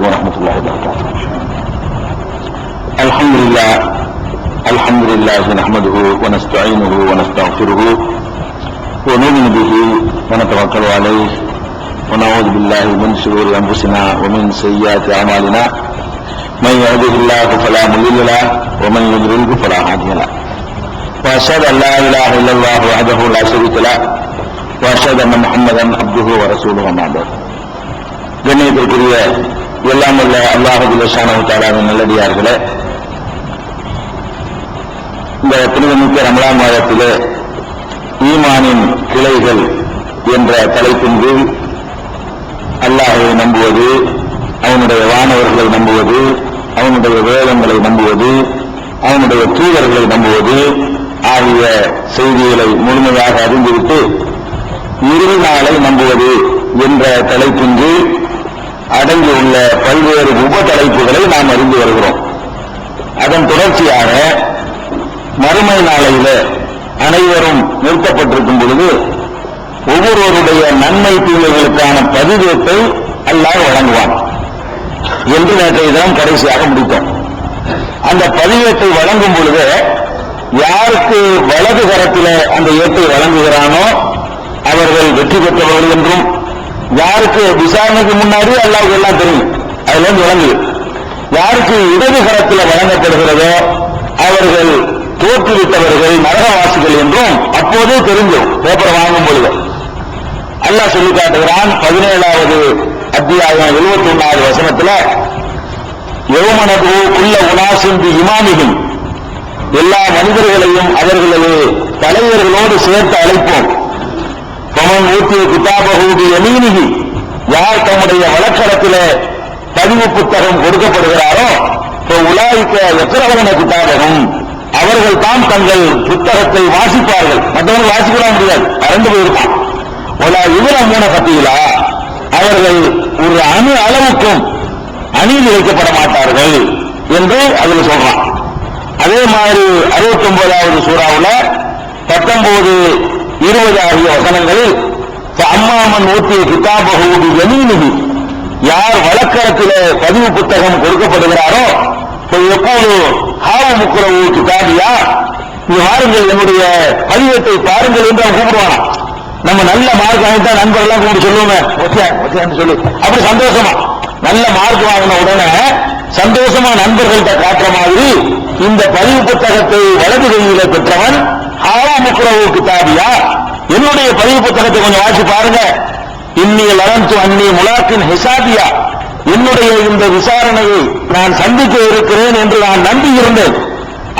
ورحمة الله وبركاته. الحمد لله نحمده ونستعينه ونستغفره ونؤمن به ونتوكل عليه ونعوذ بالله من شرور أنفسنا ومن سيئات أعمالنا من يهده الله فلا مضل له ومن يضلل فلا هادي له وأشهد أن لا إله إلا الله وحده لا شريك له وأشهد أن محمدا عبده ورسوله أما بعد. கண்ணியத்திற்குரிய எல்லாம் உள்ள அல்லாஹ் ஜல்லஷானஹு தஆலாவின் நல்லடியார்களே, இந்த புனிதமிக்க ரமலான் மாதத்திலே ஈமானின் கிளைகள் என்ற தலைப்பின் கீழ் அல்லாஹ்வை நம்புவது, அவனுடைய வானவர்களை நம்புவது, அவனுடைய வேதங்களை நம்புவது, அவனுடைய தூதர்களை நம்புவது ஆகிய செய்திகளை முழுமையாக அறிந்துவிட்டு இறுதி நாளை நம்புவது என்ற தலைப்பின் கீழ் அடங்கியுள்ள பல்வேறு உப தலைப்புகளை நாம் அறிந்து வருகிறோம். அதன் தொடர்ச்சியாக மறுமை நாளையில அனைவரும் நிறுத்தப்பட்டிருக்கும் பொழுது ஒவ்வொருவருடைய நன்மை தீமைகளுக்கான பதிவேட்டை அல்லாஹ் வழங்குவான் என்று நேற்றைய தினம் கடைசியாக முடித்தோம். அந்த பதிவேட்டை வழங்கும் பொழுது யாருக்கு வலது கரத்தில அந்த ஏட்டை வழங்குகிறானோ அவர்கள் வெற்றி பெற்றவர்கள் என்றும், யாருக்கு விசாரணைக்கு முன்னாடி அல்லாஹ்வுக்கு எல்லாம் தெரியும், அதுல இருந்து வழங்குது, யாருக்கு இடது கரத்தில் வழங்கப்படுகிறதோ அவர்கள் தோற்றுவிட்டவர்கள் நரகவாசிகள் என்றும் அப்போதே தெரிஞ்சோம். பேப்பர் வாங்கும் பொழுது அல்லாஹ் சொல்லி காட்டுகிறான். 17வது அத்தியாயம் 71வது வசனத்துல, யௌமனது குல்ல உனாசின் பி இமாமிஹிம், எல்லா மனிதர்களையும் அவர்களது தலைவர்களோடு சேர்த்து அழைப்போம். பமன் ஊத்திய கிதாபஹு பி யமீனிஹி, யார் தம்முடைய வலக்கரத்திலே பதிவு புத்தகம் கொடுக்கப்படுகிறாரோ உலாயிக்க யக்ரவுன கிதாபஹும், அவர்கள் தான் தங்கள் புத்தகத்தை வாசிப்பார்கள். மற்றவர்கள் வாசிக்க முடியாது, அறந்து போயிருப்பான். ஒலா இவர மூன கத்தியிலா, அவர்கள் ஒரு அணு அளவுக்கும் அநீதி வைக்கப்பட மாட்டார்கள் என்று அதில் சொல்றான். அதே மாதிரி 69வது சூறாவுல 19, 20 ஆகிய வசனங்களில் அம்மாமன் ஊத்திய கிதாபஹு பி யமீனிஹி, யார் வலக்கரத்திலே பதிவு புத்தகம் கொடுக்கப்படுகிறாரோ எப்போது ஹாவு முக்குரவு கிதாபியா, இது வாருங்கள் என்னுடைய பதிவேட்டை பாருங்கள் என்று அவன் கூப்பிடுவானா. நம்ம நல்ல மார்க் வாங்கிட்டா நண்பர்கள்லாம் கூப்பிட்டு சொல்லுவோமே ஒத்தியான்னு சொல்லி, அப்படி சந்தோஷமா நல்ல மார்க் வாங்கின உடனே சந்தோஷமா நண்பர்கள்ட்ட காட்டுற மாதிரி இந்த பதிவு புத்தகத்தை வலது கையில பெற்றவன் ஹாவு முக்குரவு கிதாபியா, என்னுடைய பதிவு புத்தகத்தை கொஞ்சம் வாசி பாருங்க. இன்னில் லரந்து அன்னி முலாக்கின் ஹிசாபியா, என்னுடைய இந்த விசாரணையை நான் சந்திக்க இருக்கிறேன் என்று நான் நம்பி இருந்தேன்,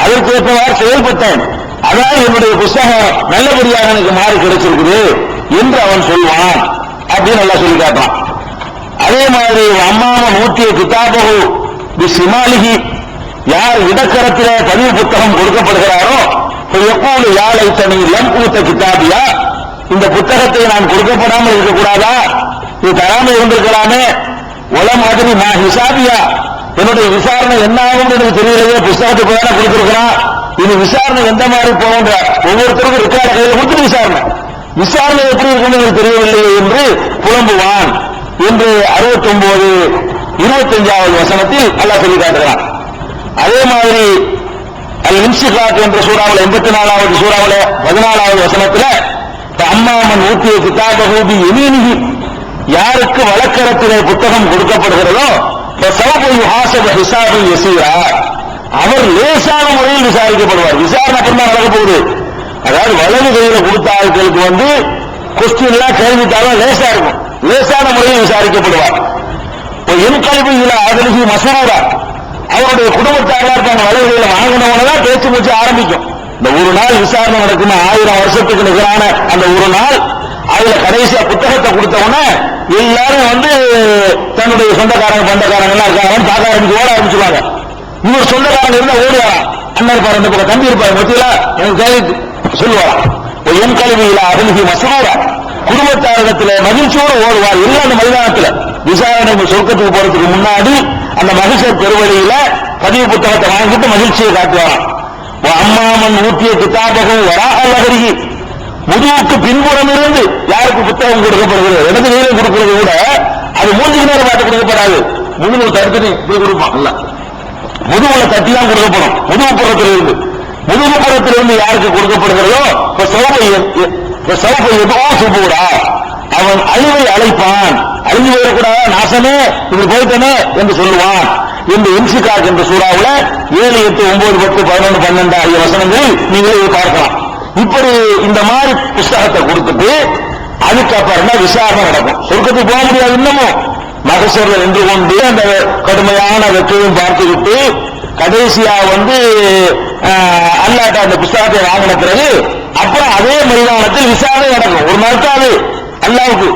அதற்கேற்றவாறு செயல்பட்டேன், அதாவது என்னுடைய புத்தகம் நல்லபடியாக எனக்கு மாறி கிடைச்சிருக்குது என்று அவன் சொல்வான் அப்படின்னு நல்லா சொல்லி காட்டான். அதே மாதிரி அம்மாவன் ஊற்றிய கிதாபஹு பி ஷிமாலிஹி, யார் இடக்கரத்தில பதிவு புத்தகம் கொடுக்கப்படுகிறாரோ எப்போது யாழை தனி லம் ஊத்த கிதாபியா, இந்த புத்தகத்தை நான் கொடுக்கப்படாமல் இருக்கக்கூடாதா, இது தராமல் இருந்திருக்கலாமே, ஒல மாதிரி நான் ஹிசாபியா, என்னுடைய விசாரணை என்ன ஆகும் எனக்கு தெரியலையே, புத்தகத்தை போய் கொடுத்திருக்கிறான், இது விசாரணை எந்த மாதிரி போகின்ற ஒவ்வொருத்தருக்கும் இருக்காத கையில் கொடுத்து விசாரணை எப்படி இருக்கும் எனக்கு தெரியவில்லை என்று புலம்புவான் என்று 69, 25வது வசனத்தில் அல்லாஹ் சொல்லி காட்டுகிறான். அதே மாதிரி அல் இன்சிகாத் என்ற சூறாவில் 84வது சூறாவில் 14வது வசனத்தில் அம்மாமன் ஊத்திய கிதாபஹு பி யமீனிஹி, யாருக்கு வலக்கரத்திலே புத்தகம் கொடுக்கப்படுகிறதோ அவர் லேசான முறையில் விசாரிக்கப்படுவார். விசாரணை தான் நடக்க போகுது. அதாவது வலது கையில கொடுத்த ஆட்களுக்கு கொஸ்டின் எல்லாம் கேள்வித்தாலும் லேசா இருக்கும், லேசான முறையில் விசாரிக்கப்படுவார். என் கல்வியில் ஆதரவு மசூரா, அவருடைய குடும்பத்தாரா இருப்பாங்க, வலது கையில வாங்கினவனதான் பேச்சு மூச்சு ஆரம்பிக்கும். இந்த ஒரு நாள் விசாரணை நடக்குமா, 1000 வருஷத்துக்கு நிகரான அந்த ஒரு நாள், அதுல கடைசியா புத்தகத்தை கொடுத்தவன எல்லாரும் தன்னுடைய சொந்தக்காரங்க பந்தக்காரங்க எல்லாம் இருக்காங்க பார்க்க ஆரம்பிச்சு ஓட ஆரம்பிச்சுவாங்க. இன்னொரு சொந்தக்காரங்க இருந்தா ஓடுவாராம், அண்ணன் இருப்பாரு, இந்த பக்கம் தம்பி இருப்பாரு, மத்தியில எனக்கு கேள்வி சொல்லுவாராம். என் கல்வியில அருகி மசூரா, குடும்பத்தாரிடத்துல மகிழ்ச்சியோடு ஓடுவார். எல்லா அந்த மைதானத்துல விசாரணை சொர்க்கத்துக்கு போறதுக்கு முன்னாடி அந்த மகிழ்ச்சியர் பெருவழியில பதிவு புத்தகத்தை வாங்கிட்டு மகிழ்ச்சியை காட்டுவாராம். அம்மாமன் ஊற்றிய கிதாபகம் வராகி, முதுவுக்கு பின்புறம் இருந்து யாருக்கு புத்தகம் கொடுக்கப்படுகிறது, இடது கையில கொடுக்கிறது கூட அது மூஞ்சுக்கு நேரம் பார்த்து கொடுக்கப்படாது, முதுகுல தடுத்துட்டு இப்படி கொடுப்பான் இல்ல, முதுகுல தட்டி தான் கொடுக்கப்படும். முதுகுப்புறத்திலிருந்து முதுகுப்புறத்திலிருந்து யாருக்கு கொடுக்கப்படுகிறதோ சுபூரா, அவன் அழிவை அழைப்பான். அழிஞ்சு போயிடக்கூடாது, நாசமே இப்படி போயிட்டனே என்று சொல்லுவான் என்று இன்சிகாக் என்ற சூறாவுல 7, 8, 9, 10, 11, 12 ஆகிய வசனங்கள் நீங்களே பார்க்கலாம். இப்படி இந்த மாதிரி புஸ்தகத்தை கொடுத்துட்டு அதுக்கப்புறம் தான் விசாரணை நடக்கும். சொர்க்கத்துக்கு போக முடியாது. இன்னமும் மகசூர்ல நின்று கொண்டு அந்த கடுமையான வெற்றியும் பார்த்துவிட்டு கடைசியா அல்லாட்ட அந்த புஸ்தகத்தை வாங்கின பிறகு அப்புறம் அதே மைதானத்தில் விசாரணை நடக்கும். ஒரு நாட்காது அல்லாவுக்கு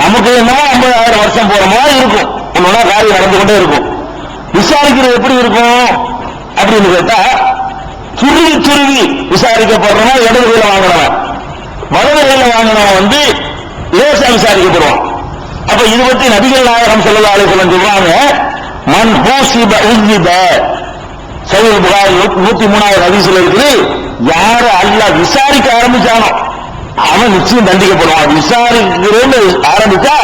நமக்கு என்னமோ 50,000 வருஷம் போற மாதிரி இருக்கும். ஒன்னொன்னா காரியம் நடந்து கொண்டே இருக்கும். விசாரிக்கிறது எப்படி இருக்கும் அப்படின்னு கேட்டா, சுருவி விசாரிக்கப்படுறவன் இடது கையில வாங்கினவன், வலது கையில வாங்கினவன் லேசா விசாரிக்கப்படுவான். அப்ப இது பற்றி நபிகள் நாயகம் ஸல்லல்லாஹு அலைஹி வஸல்லம் சொல்றாங்க, மன் ஹூசிப உஜிப, சஹீஹ் புகாரி 103வது ஹதீஸ்ல இருக்குது, யாரு அல்லாஹ் விசாரிக்க ஆரம்பிச்சானோ அவன் நிச்சயம் தண்டிக்கப்படுவான். விசாரிக்கிறேன்னு ஆரம்பிச்சா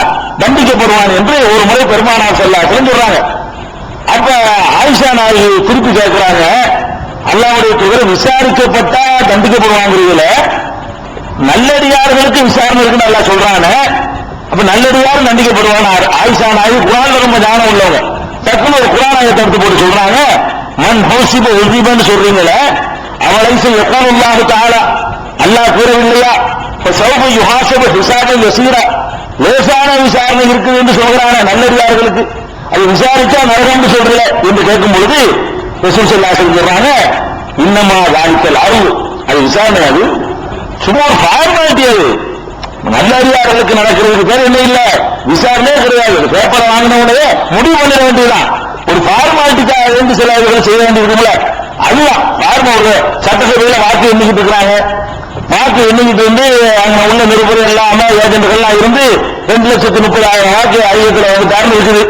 தண்டிக்கப்படுவான் என்று ஒரு முறை பெருமானார் ஸல்லல்லாஹு அலைஹி வஸல்லம் சொல்றாங்க. அப்ப ஆயிஷா நாயகி திருப்பி கேட்கிறாங்க, அல்லாஹ்வுடைய தூதர் விசாரிக்கப்பட்டா தண்டிக்கப்படுவாங்கிறதுல நல்லடியார்களுக்கு விசாரணை இருக்குன்னு அல்லாஹ் சொல்றாங்க. அப்ப நல்லடியாரும் தண்டிக்கப்படுவான். ஆயிஷா நாயகி குர்ஆன்ல ரொம்ப ஞானம் உள்ளவங்க, டக்குனு ஒரு குர்ஆன் ஆயத்தை எடுத்து போட்டு சொல்றாங்க, மன் ஹூசிப உஜிபன்னு சொல்றீங்களே, அவளைச யகூலுல்லாஹு தஆலா, அல்லாஹ் கூறவில்லையா, ஃபஸௌஃப யுஹாஸபு ஹிஸாபன் யஸீரா, லேசான விசாரணை இருக்குது என்று சொல்றாங்க நல்லடியார்களுக்கு, அது விசாரிச்சா நரகம்னு சொல்றீங்க என்று கேட்கும் பொழுது ரசூல் ஸல்லல்லாஹு அலைஹி வஸல்லம் சொல்றாங்க, இன்னமா ஜாலிக்கல் அர்வு, அது விசாரணை, அது சும்மா ஒரு ஃபார்மாலிட்டி. அது நல்லடியார்களுக்கு நடக்கிறதுக்கு பேர் என்ன இல்ல, விசாரணை கிடையாது. பேப்பரை வாங்கின உடனே முடிவு பண்ணிட வேண்டியதுதான். ஒரு ஃபார்மாலிட்டிக்காக வேண்டி சில இதுகளை செய்ய வேண்டியிருக்கும்ல, அதுதான் ஃபார்மா. ஒரு சட்டசபையில வாக்கு எண்ணிக்கிட்டு இருக்கிறாங்க, வாக்கு எண்ணிக்கிட்டு அங்க உள்ள நிருபர்கள் இல்லாம ஏஜென்ட்கள்லாம் இருந்து 2,30,000 வாக்கு அதிகத்துல வந்துட்டாருன்னு இருக்குது.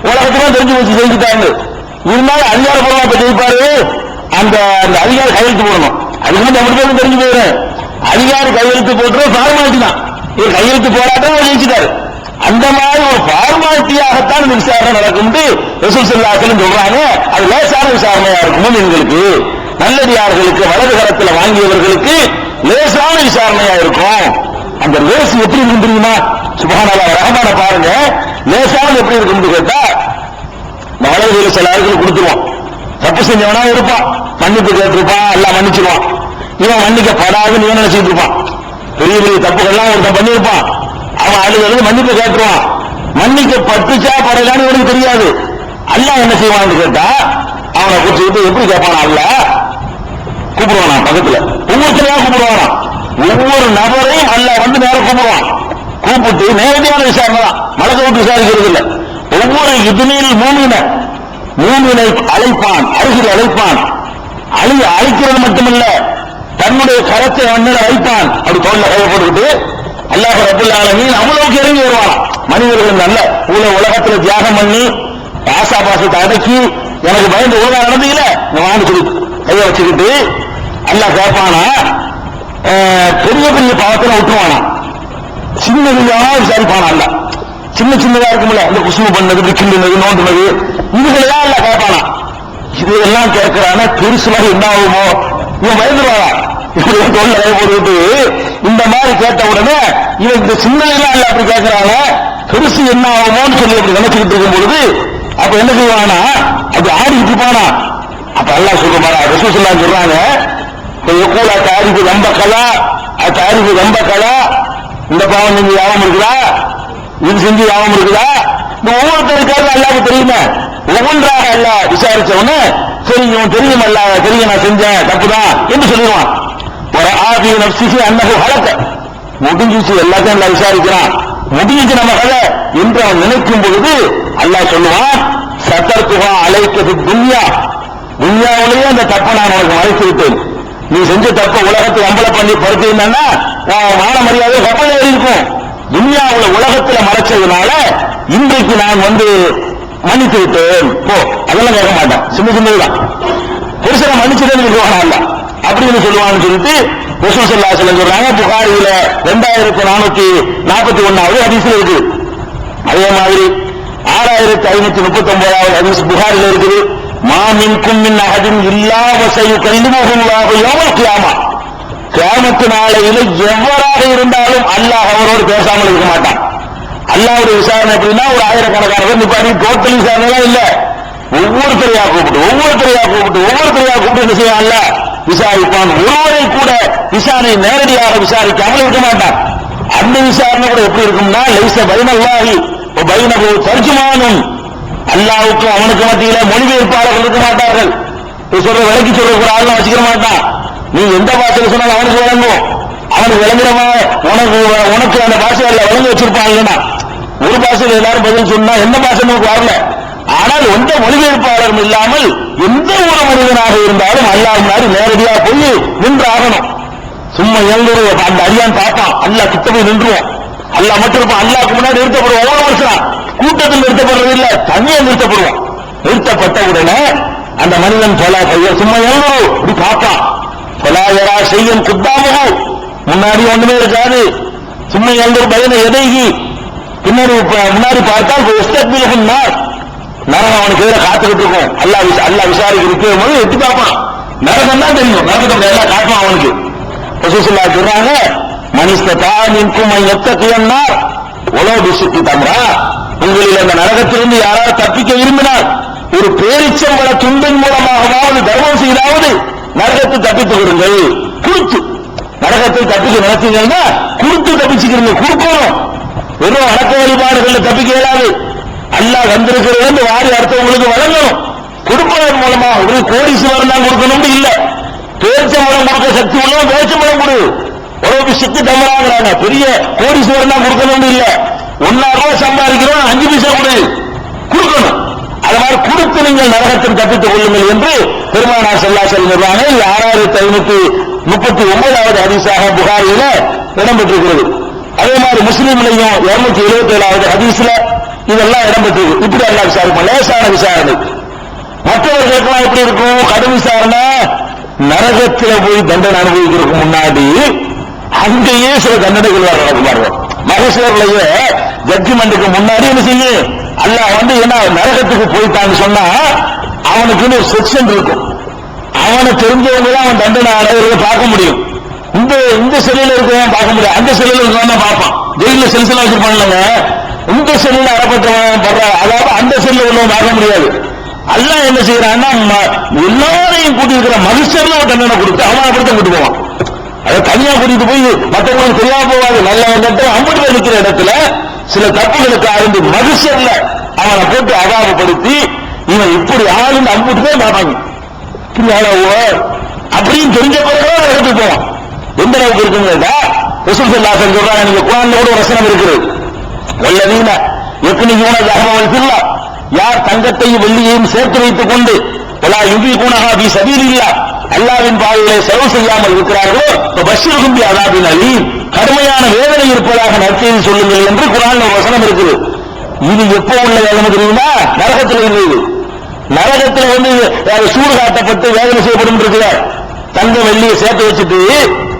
உலகத்துக்கும் தெரிஞ்சு வச்சு செஞ்சுட்டாங்க. இருந்தாலும் அதிகாரப்பூர்வமா இப்ப ஜெயிப்பாரு, அந்த அதிகாரி கையெழுத்து போடணும். அதுக்கு வந்து அப்படி பேரும் தெரிஞ்சு போயிடும். அதிகாரி கையெழுத்து போட்டு ஃபார்மாலிட்டி தான், இவர் கையெழுத்து போராட்டம் ஜெயிச்சுட்டாரு. அந்த மாதிரி ஒரு ஃபார்மாலிட்டியாகத்தான் இந்த விசாரணை நடக்கும் ரசூல் ஸல்லல்லாஹு அலைஹி வஸல்லம் சொல்றாங்க. அது லேசான விசாரணையா இருக்கும். எங்களுக்கு நல்லடியார்களுக்கு வலது கரத்தில் வாங்கியவர்களுக்கு லேசான விசாரணையா இருக்கும். அந்த லேசு எப்படி இருக்கும் தெரியுமா? சுப்ஹானல்லாஹ், ரஹ்மான பாருங்க, லேசான எப்படி இருக்கும் கேட்டா, வலது கையில சில ஆட்கள் கொடுத்துருவான். தப்பு செஞ்சவனா இருப்பான், மன்னிப்பு கேட்டிருப்பான், எல்லாம் மன்னிச்சிருவான். இவன் மன்னிக்கப்படாதுன்னு இவன் நினைச்சிட்டு இருப்பான். பெரிய பெரிய தப்புகள்லாம் ஒருத்தன் பண்ணியிருப்பான், அவன் அழுது மன்னிப்பு கேட்டுருவான். மன்னிக்கப்பட்டுச்சா படலான்னு இவனுக்கு தெரியாது. அல்லாஹ் என்ன செய்வான்னு கேட்டா, அவனை கூப்பிட்டு எப்படி கேட்பானா? அல்லாஹ் கூப்பிடுவானா, பக்கத்துல ஒவ்வொருத்தரையா கூப்பிடுவானா, ஒவ்வொரு நபரையும் அல்லாஹ் நேரம் கூப்பிடுவான். கூப்பிட்டு நேரடியான விசாரணை தான், மலக்க விட்டு விசாரிக்கிறது இல்லை. ஒவ்வொரு இதுனில் மூமினை அழைப்பான், அருகில் அழைப்பான். அழைக்கிறது மட்டுமல்ல, தன்னுடைய கரத்தை மண்ணில் வைப்பான். அப்படி தோல்ல கையை போட்டுக்கிட்டு அல்லாஹ் ரப்பல் ஆலமீன் அவ்வளவுக்கு இறங்கி வருவான். மனிதர்கள் நல்ல உலகத்துல தியாகம் பண்ணி ஆசா பாசத்தை அடக்கி எனக்கு பயந்து ஒழுங்கா நடந்தீங்கள வாங்க சொல்லி கையை வச்சுக்கிட்டு அல்லாஹ் கேட்பானா, பெரிய பெரிய பாவத்தை விட்டுருவானா, சின்னதா விசாரிப்பானா. அல்ல சின்ன சின்னதா இருக்கும்ல, இந்த குசுமு பண்ணது, கிள்ளுனது, நோண்டுனது, இதுகளையா அல்ல கேட்பானா. இதெல்லாம் கேட்கிறானா, பெருசுல என்ன ஆகுமோ, இவன் பயந்துருவானா. தோல்ல கை போட்டுக்கிட்டு இந்த மாதிரி கேட்ட உடனே இவன் இந்த சின்னதெல்லாம் இல்ல அப்படி கேட்கிறாங்க, பெருசு என்ன ஆகுமோன்னு சொல்லி அப்படி நினைச்சுக்கிட்டு இருக்கும் பொழுது அப்ப என்ன செய்வானா, அப்படி ஆடிக்கிட்டு இருப்பானா. அப்ப அல்லாஹ் சொல்றாங்க, ரசூல் ஸல்லல்லாஹு சொல்றாங்க, தாரிஃபு தம்பக்கலா, தாரிஃபு தம்பக்கலா, இந்த பாவம் செஞ்சு யாபம் இருக்குதா, இது செஞ்சு யாபம் இருக்குதா, இந்த ஒவ்வொருத்தருக்காக அல்லாஹ்வுக்கு தெரியுமா. ஒவ்வொன்றாக அல்லாஹ் விசாரிச்ச உடனே தெரியும் தெரியும் அல்லாஹ் தெரியும், நான் செஞ்சேன் தப்புதான் என்று சொல்லிடுவான். ஒரு ஆதி நப்சிஹி அன்னஹு ஹலக, முடிஞ்சிச்சு, எல்லாத்தையும் அல்லாஹ் விசாரிக்கிறான், முடிஞ்சிச்சு நம்ம கதை என்று அவன் நினைக்கும் பொழுது அல்லாஹ் சொல்லுவான், சதர்துஹா அலைக ஃபித் துன்யா, துன்யாவிலேயே அந்த தப்பை நான் உனக்கு மறைத்து விட்டேன். நீ செஞ்ச தப்ப உலகத்தை அம்பல பண்ணி படுத்திருந்தா மான மரியாதை கப்பல் ஏறி இருக்கும். துன்யாவுல உலகத்துல மறைச்சதுனால இன்றைக்கு நான் மன்னித்து விட்டேன் போ, அதெல்லாம் கேட்க மாட்டேன், சின்ன சின்னதுதான், பெருசா மன்னிச்சுட்டேன்னு சொல்லுவாங்க அப்படின்னு சொல்லுவான்னு சொல்லிட்டு ரசூல் ஸல்லல்லாஹு அலைஹி வஸல்லம் சொல்றாங்க. புகாரியில 2441வது ஹதீஸ்ல இருக்கு. அதே மாதிரி 6539 ஹதீஸ் புகாரில் இருக்குது. மாமின்கும் மின் அஹதின் இல்லா வஸயுகல்லிமுஹுல்லாஹு யௌமல் கியாமா. கியாமத் நாளையில எவராக இருந்தாலும் அல்லாஹ் அவரோடு பேசாமல் இருக்க மாட்டான். அல்லாஹ்வுடைய விசாரணை எப்படின்னா ஒரு ஆயிரக்கணக்கான நிப்பாடி டோட்டல் விசாரணை இல்ல, ஒவ்வொருத்தரையா கூப்பிட்டு என்ன செய்வான் அல்ல விசாரிப்பான். ஒருவரை கூட விசாரணை நேரடியாக விசாரிக்காமல் இருக்க மாட்டான். அந்த விசாரணை கூட எப்படி இருக்கும்னா லைஸ பைனல்லாஹி வ பைனஹு தர்ஜுமானுன், அல்லாஹ்வுக்கு அவனுக்கு மத்தியில மொழிபெயர்ப்பாளர்கள் இருக்க மாட்டார்கள். சொல்ற விலைக்கு சொல்ற ஒரு ஆள் வச்சுக்க மாட்டான். நீ எந்த பாஷையில சொன்னாலும் அவனுக்கு விளங்கும். அவனுக்கு விளங்குறமா உனக்கு அந்த பாஷையில விளங்கி வச்சிருப்பான். இல்லைன்னா ஒரு பாஷையில் எல்லாரும் பதில் சொன்னா எந்த பாஷை நமக்கு வரல. ஆனால் எந்த மொழிபெயர்ப்பாளரும் இல்லாமல் எந்த ஒரு மனிதனாக இருந்தாலும் அல்லாஹ் முன்னாடி நேரடியாக போய் நின்று ஆகணும். சும்மா எழுந்துரு அந்த அடியான் பார்ப்பான், அல்லாஹ் கிட்ட போய் நின்றுவோம். அல்லாஹ் மட்டும் இருப்பான். அல்லாஹ்க்கு முன்னாடி நிறுத்தப்படுவோம். எவ்வளவு வருஷம் கூட்டத்தில் நிறுத்தப்படுறது இல்ல, தனியா நிறுத்தப்படுவோம். நிறுத்தப்பட்ட உடனே அந்த மனிதன் சும்மா எழுந்துரு இப்படி பார்ப்பான். பலாயரா செய்யும் குத்தாமோ, முன்னாடி ஒண்ணுமே இருக்காது. சும்மா எழுந்துரு பயனை எதைகி பின்னாடி முன்னாடி பார்த்தால் நரகம் அவனுக்கு எதிராக காத்துக்கிட்டு இருக்கும். அல்லாஹ் விசாரிக்க இருக்கும் போது எட்டி பார்ப்பான். நரகம் தான் தெரியும், நரகத்தை எல்லாம் காட்டுவான் அவனுக்கு. ரசூலுல்லாஹ் சொல்றாங்க, மனிஸ்ததா மின்கும் அன் யத்தகியன்னார் வலோ பிஷிக்கி தம்ரா, உங்களில் அந்த நரகத்திலிருந்து யாராவது தப்பிக்க விரும்பினால் ஒரு பேரிச்சம்பழ துண்டின் மூலமாகவாவது தர்மம் செய்தாவது நரகத்தை தப்பித்துக் விடுங்கள். குடுத்து நரகத்தை தப்பிக்க நினைச்சீங்கன்னா குடுத்து தப்பிச்சுக்கிறீங்க. கொடுக்கணும். வெறும் அடக்க வழிபாடுகள் தப்பிக்க இயலாது. அல்லாஹ் வந்திருக்கிறது வாரி அடுத்தவங்களுக்கு வழங்கணும். கொடுப்பதன் மூலமாக ஒரு கோடீஸ்வரன் தான் கொடுக்கணும் இல்ல. பேச்சம்பழம் கொடுக்க சக்தி உள்ளவன் பேச்சம்பழம் கொடு. ஒரு சக்தி தம்பராங்கிறாங்க. பெரிய கோடீஸ்வரன் தான் கொடுக்கணும் இல்ல. 1 ரூபாய் சம்பாதிக்கிறோம் 5 பைசா கொடுக்கணும். அது மாதிரி கொடுத்து நீங்கள் நரகத்தில் தப்பித்துக் கொள்ளுங்கள் என்று பெருமானார் ஸல்லல்லாஹு அலைஹி வஸல்லம் சொல்றாங்க. 6539வது ஹதீஸாக புகாரியில இடம்பெற்றிருக்கிறது. அதே மாதிரி முஸ்லிம்லையும் 277வது ஹதீஸ்ல இதெல்லாம் இடம்பெற்றிருக்கு. இப்படி எல்லாம் விசாரிப்போம். லேசான விசாரணை. மற்றவர்களுக்கெல்லாம் எப்படி இருக்கும்? கடும் விசாரணை. நரகத்தில் போய் தண்டனை அனுபவிக்கிறதுக்கு முன்னாடி அங்கேயே சில தண்டனைகள் நடக்குமாறு. மகசூர்லயே ஜட்ஜ்மெண்ட்டுக்கு முன்னாடி என்ன செய்யும்? அல்லாஹ் என்ன நரகத்துக்கு போயிட்டான்னு சொன்னா அவனுக்குன்னு ஒரு செக்ஷன் இருக்கும். அவனை தெரிஞ்சவங்க தான் அவன் தண்டனை அடைகிறத பார்க்க முடியும். இந்த சிலையில இருக்கவன் பார்க்க முடியும், அந்த சிலையில இருக்கவன் தான் பார்ப்பான். ஜெயில செல்செல்லாம் வச்சிருப்பான்லங்க, இந்த செல்ல அறப்பட்டவன் படுற, அதாவது அந்த செல்ல உள்ளவன் பார்க்க முடியாது. அல்லாஹ் என்ன செய்யறான்னா எல்லாரையும் கூட்டி இருக்கிற மனுஷர்ல ஒரு தண்டனை கொடுத்து அவனை அப்படித்தான் கூட்டி போவான். அதை தனியா கூட்டிட்டு போய் மற்றவங்களுக்கு தெரியாம போவாது. நல்ல அம்பட்டு இருக்கிற இடத்துல சில தப்புகளுக்கு அறிந்து மனுஷர்ல அவனை போட்டு அகாபப்படுத்தி இவன் இப்படி ஆளுந்து அம்புட்டு போய் பார்ப்பாங்க. அப்படின்னு தெரிஞ்ச பிறகு எடுத்து போவான். எந்த அளவுக்கு இருக்குங்க? ரசூல் ஸல்லல்லாஹு அலைஹி வஸல்லம் சொல்றாங்க, நீங்க குர்ஆன்ல கூட ஒரு வசனம் இருக்குது, வல்லதீன யக்னியூன ذهب والفضة, யார் தங்கத்தையும் வெள்ளியையும் சேர்த்து வைத்துக் கொண்டு வலா யுன்ஃபிகூனஹா ஃபீ ஸபீலில்லாஹ், அல்லாஹ்வின் பாதையிலே செலவு செய்யாமல் இருக்கிறார்களோ ஃபபஷ்ஷிர்ஹும் பிஅஸாபின் அலீம், கடுமையான வேதனை இருப்பதாக நற்செய்தி சொல்லுங்கள் என்று குர்ஆன்ல ஒரு வசனம் இருக்குது. இது எப்போ உள்ள வேதனை தெரியுமா? நரகத்தில் இருந்தது. நரகத்தில் சூடு காட்டப்பட்டு வேதனை செய்யப்படும் இருக்கிறார். தங்க வெள்ளியை சேர்த்து வச்சுட்டு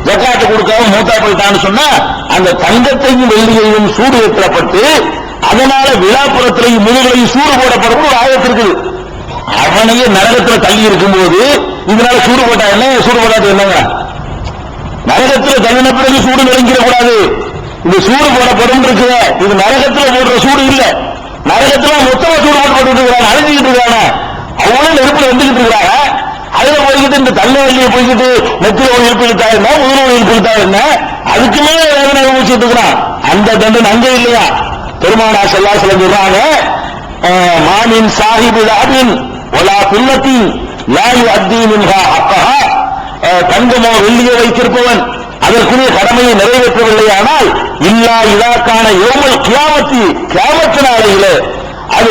ஜக்காத்து கொடுக்காம மூத்தா போயிட்டான்னு சொன்னா அந்த தங்கத்தையும் வெள்ளியையும் சூடு ஏற்றப்பட்டு அதனால விழாப்புறத்திலையும் முதுகலையும் சூடு போடப்படும் ஒரு ஆயத்து இருக்குது. அவனையே நரகத்தில் தள்ளி இருக்கும் போது இதனால சூடு போட்டா என்ன, சூடு போடாது என்னங்க? நரகத்தில் தள்ளின பிறகு சூடு நெருங்கிட கூடாது. இந்த சூடு போடப்படும் இருக்குது. இது நரகத்தில் போடுற சூடு இல்ல. நரகத்துல மொத்தமா சூடு போட்டு இருக்கிறாங்க, அழிஞ்சுக்கிட்டு இருக்காங்க. அவங்களும் நெருப்புல வந்துகிட்டு இருக்கிறாங்க. அதுல போய்கிட்டு இந்த தள்ள வழியை போய்கிட்டு நெத்தில ஒரு இழுப்பு இழுத்தா என்ன, முதல் ஒரு இழுப்பு இழுத்தா என்ன, அதுக்கு மேல வேதனை அனுபவிச்சுட்டு இருக்கிறான். அந்த தண்டனை அங்க இல்லையா? பெருமானார் ஸல்லல்லாஹு அலைஹி வஸல்லம் சொல்றாங்க, மாமின் சாஹிபு லஹபின் வலா குல்லத்தின் லா யுஅத்தி மின்ஹா ஹக்கஹா, தங்கமோ வெள்ளியோ வைத்திருப்பவன் அதற்குரிய கடமையை நிறைவேற்றவில்லையானால் இல்லா இதாக்கான யௌமல் கியாமத்தி, கியாமத் நாளையிலே அது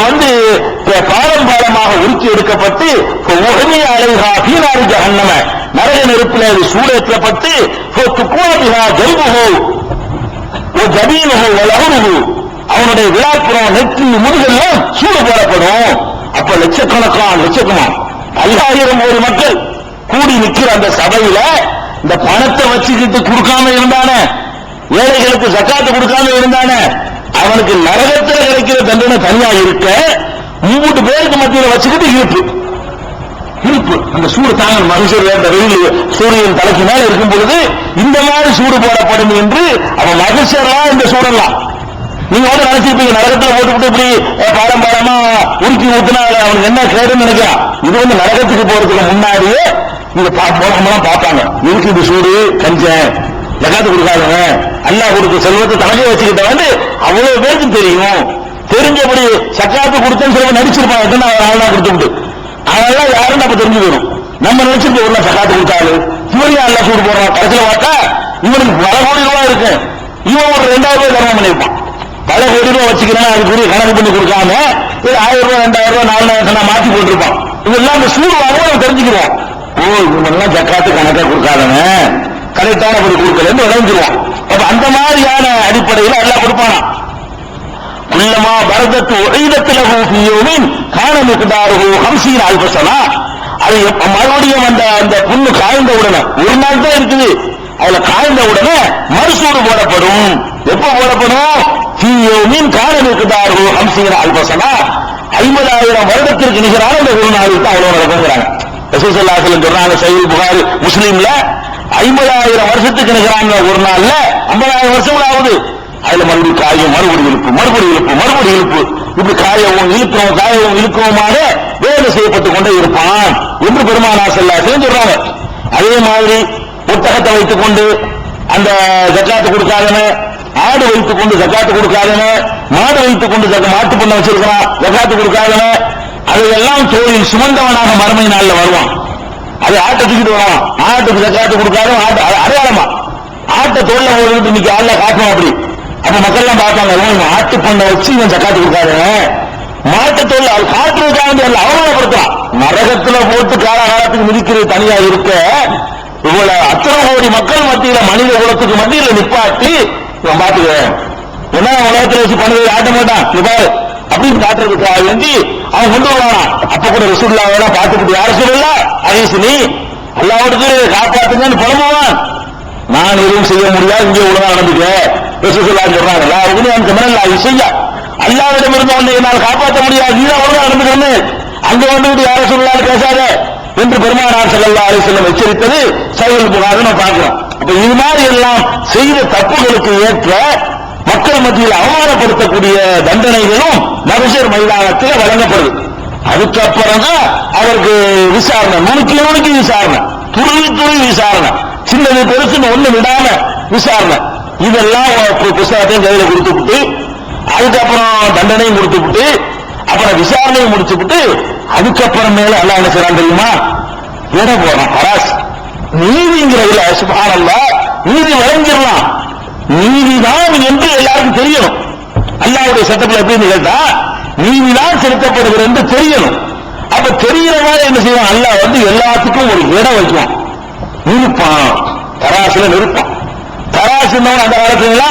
பாலம் பாலமாக உருக்கி எடுக்கப்பட்டு உஹ்மிய அலைஹா ஃபீ நாரி ஜஹன்னம, நரக நெருப்பிலே அது சூடேற்றப்பட்டு துக்வாபிஹா ஜல்புஹு வ ஜபீனுஹு வ லஹ்ருஹு, அவனுடைய விழாப்புறம் நெற்றி முதுகெல்லாம் சூடு போடப்படும். அப்ப லட்சக்கணக்கான 5000 கோடி மக்கள் கூடி நிற்கிற அந்த சபையில இந்த பணத்தை வச்சுக்கிட்டு கொடுக்காம இருந்தானே, ஏழைகளுக்கு ஜக்காத்து கொடுக்காம இருந்தானே, அவனுக்கு நரகத்தில் கிடைக்கிற தண்டனை தனியா இருக்க 3 பேருக்கு மத்தியில் வச்சுக்கிட்டு இருப்பு அந்த சூடு தாங்க மனுஷர் வெயில் சூரியன் தலைக்கு மேல இருக்கும் பொழுது இந்த மாதிரி சூடு போடப்படும் என்று அவன் மனுஷர்லாம் இந்த சூடெல்லாம் நீங்க வந்து நினைச்சிருப்பீங்க நரகத்துல போட்டுவிட்டு இப்படி பாரம்பரியமா உருக்கி ஊத்துனா அவனுக்கு என்ன கேடுன்னு நினைக்கிறான். இது வந்து நரகத்துக்கு போறதுக்கு முன்னாடியே இந்த போகமெல்லாம் பார்ப்பாங்க. இருக்கு இது சூடு கஞ்சன் ஜகாத்து கொடுக்காதவங்க அல்லாஹ் கொடுத்த செல்வத்தை தலைமையை வச்சுக்கிட்ட வந்து அவ்வளவு பேருக்கு தெரியும். தெரிஞ்சபடி சக்காத்து கொடுத்தேன்னு சொல்லி நடிச்சிருப்பாங்க. எத்தனை ஆளா கொடுத்துட்டு அதெல்லாம் யாரும் நம்ம தெரிஞ்சு வரும். நம்ம நினைச்சிருக்க ஒரு சக்காத்து கொடுத்தாரு இவரையும் அல்லா சூடு போடுறான். கடைசியில் பார்த்தா இவனுக்கு பல கோடி ரூபாய் இருக்கு. இவன் ஒரு 2000 ரூபாய் தர்மம் பண்ணியிருப்பான். பல கோடி ரூபாய் வச்சுக்கிறேன் அதுக்குரிய கணக்கு பண்ணி கொடுக்காம 1000 ரூபாய் 2000 ரூபாய் 4000 மாற்றி போட்டிருப்பான். இதெல்லாம் அந்த சூடு வாங்க தெரிஞ்சுக்கிறோம். ஓ இவங்கெல்லாம் ஜக்காத்து கணக்கா கொடுக்காதவங்க கரெக்டானபடி கொடுக்கலன்னு விளைஞ்சிருவான். அப்ப அந்த மாதிரியான அடிப்படையில் எல்லாம் கொடுப்பானா. குல்லமா பரதத்து ஒய்தத்திலகு ஃபீயோமின் கான மிக்தாருஹு 50 அல்ஃபஸனா. அது மறுபடியும் அந்த புண்ணு காய்ந்த உடனே ஒரு நாள் தான் இருக்குது. அதுல காய்ந்த உடனே மறுசூடு போடப்படும். எப்ப போடப்படும்? ஃபீயோமின் கான மிக்தாருஹு 50 அல்ஃபஸனா. 50,000 வருடத்திற்கு நிகரான இந்த ஒரு நாளுக்கு அவ்வளவு நடக்குங்கிறாங்க. ரசூல் ஸல்லல்லாஹு அலைஹி வஸல்லம் சொல்றாங்க சஹீஹ் புகாரி முஸ்லிம்ல 50,000 வருஷத்துக்கு நிகரான ஒரு நாள்ல 50,000 வருஷம் ஆகுது. அதுல மறுபடியும் காயம் மறுபடி இழுப்பு இப்படி காயவும் இழுக்கவுமாக வேலை செய்யப்பட்டுக் கொண்டே இருப்பான் என்று பெருமானார் ஸல்லல்லாஹு அலைஹி வஸல்லம் சொல்றாங்க. அதே மாதிரி ஒட்டகத்தை வைத்துக் கொண்டு அந்த ஜக்காத்து கொடுக்காதன, ஆடு வைத்துக் கொண்டு ஜக்காத்து கொடுக்காதன, மாடு வைத்துக் கொண்டு மாட்டு பண்ண வச்சிருக்கிறான் ஜக்காத்து கொடுக்காதன, அதையெல்லாம் தோளில் சுமந்தவனாக மறுமை நாள்ல வருவான். அது ஆட்டை தூக்கிட்டு வருவான். ஆட்டுக்கு ஜக்காத்து கொடுக்காத ஆட்டு அடையாளமா ஆட்டை தோல்ல போட்டு இன்னைக்கு ஆள்ல காட்டணும். அப்படி அப்ப மக்கள் எல்லாம் பார்த்தாங்க இவன் ஆட்டு பண்ண வச்சு இவன் ஜக்காத்து கொடுக்காத மாட்டு தோல்ல அது காட்டுறதுக்காக அவமானப்படுத்துறான். நரகத்துல போட்டு காலகாலத்துக்கு மிதிக்கிறது தனியா இருக்க இவ்வளவு அத்தனை கோடி மக்கள் மத்தியில மனித குலத்துக்கு மத்தியில நிப்பாட்டி இவன் பாத்துக்கிறேன் என்ன உலகத்துல வச்சு பண்ணது ஆட்ட மாட்டான் இவ்வாறு அப்படின்னு காட்டுறதுக்காக வேண்டி அவன் கொண்டு வருவானா. அப்ப கூட ரசூலுல்லாஹ் பார்த்துக்கிட்டு யார சொல்லல ஹதீஸ் நீ அல்லாஹ்வுக்கு காப்பாத்துங்கன்னு புலம்புவான். நான் எதுவும் செய்ய முடியாது இங்கே உலக நடந்துக்க ரசூலுல்லாஹ் சொல்றாங்க எனக்கு மனல்ல செய்ய அல்லாஹ்விடம் இருந்து ஒன்றை என்னால் காப்பாற்ற முடியாது நீதான் உலக நடந்துக்கன்னு அங்க வந்துட்டு யார சொல்லலான்னு பேசாத என்று பெருமானார் ஸல்லல்லாஹு அலைஹி வஸல்லம் எச்சரித்தது சஹீஹ் புகாரி நம்ம பார்க்கிறோம். அப்ப இது மாதிரி எல்லாம் செய்த தப்புகளுக்கு ஏற்ற மக்கள் மத்தியில் அவமானப்படுத்தக்கூடிய தண்டனைகளும் மகஷர் மைதானத்தில் வழங்கப்படுது. அதுக்கப்புறம் தான் அவருக்கு விசாரணை, நுணுக்கி விசாரணை, துருவி விசாரணை, சின்னது பெருசுன்னு ஒண்ணு விடாம விசாரணை. இதெல்லாம் புஸ்தகத்தையும் கையில கொடுத்துவிட்டு அதுக்கப்புறம் தண்டனையும் கொடுத்துவிட்டு அப்புறம் விசாரணையும் முடிச்சுவிட்டு அதுக்கப்புறம் மேல எல்லாம் என்ன செய்யலாம் தெரியுமா? எடை போறான் பராஸ் நீதிங்கிறதுல சுப்ஹானல்லாஹ் நீதி வழங்கிடலாம். நீதிதான் என்று எல்லாருக்கும் தெரியணும். அல்லாஹ்வுடைய சட்டத்தில் எப்படின்னு கேட்டா நீதிதான் செலுத்தப்படுகிறது என்று தெரியணும். அப்ப தெரிகிற மாதிரி என்ன செய்வான்? அல்லாஹ் வந்து எல்லாத்துக்கும் ஒரு இடம் வைக்குவான், நிற்பான், தராசுல நிற்பான். தராசுன்னா அந்த காலத்துல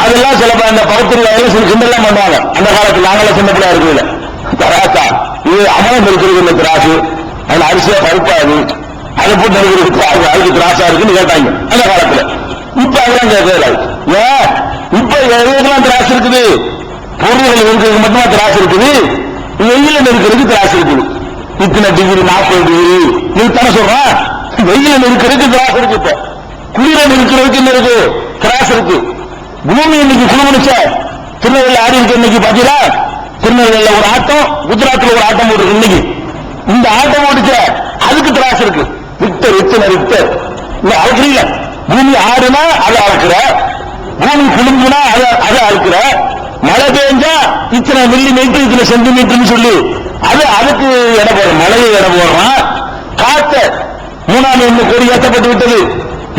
அதெல்லாம் சில அந்த பகுத்தறிவாயில சில கிண்டெல்லாம் பண்ணுவாங்க. அந்த காலத்தில் நாங்களாம் சின்ன பிள்ளையா இருக்குல்ல தராசா இது அமலம் இருக்கிறது இல்லை திராசு அதுல அரிசியா பருப்பாது அதை போட்டு இருக்கிறது அதுக்கு திராசா இருக்குன்னு கேட்டாங்க அந்த காலத்துல. இப்ப அதெல்லாம் கேட்கல. ஏன் இப்ப எதுக்கெல்லாம் திராசு இருக்குது? பொருள்கள் இருக்கிறது மட்டுமா திராசு இருக்குது? வெயில இருக்கிறதுக்கு திராசு இருக்குது. இத்தனை டிகிரி 40 டிகிரி நீ தானே சொல்றான். வெயில இருக்கிறதுக்கு திராசு இருக்கு. இப்ப குளிர இருக்கிறதுக்கு என்ன இருக்கு? திராசு இருக்கு. பூமி இன்னைக்கு குளிர்ச்ச திருநெல்வேலி ஆடி இருக்கு. இன்னைக்கு பாத்தீங்களா திருநெல்வேலியில ஒரு ஆட்டம், குஜராத்ல ஒரு ஆட்டம் போட்டு இன்னைக்கு இந்த ஆட்டம் போட்டுச்ச அதுக்கு திராசு இருக்கு. விக்டர் எத்தனை விக்டர் அளக்குறீங்க. பூமி ஆடுனா அதை அளக்குற, பூமி குளிர்ந்துனா அதை அளக்குற, மழை பெஞ்சா இத்தனை மில்லி மீட்டர் இத்தனை சென்டிமீட்டர் சொல்லி அதுக்கு எடை போடுறோம், மழையை எடை போடுறான். காத்த 3ஆம் எண்ணு கொடி ஏற்றப்பட்டு விட்டது,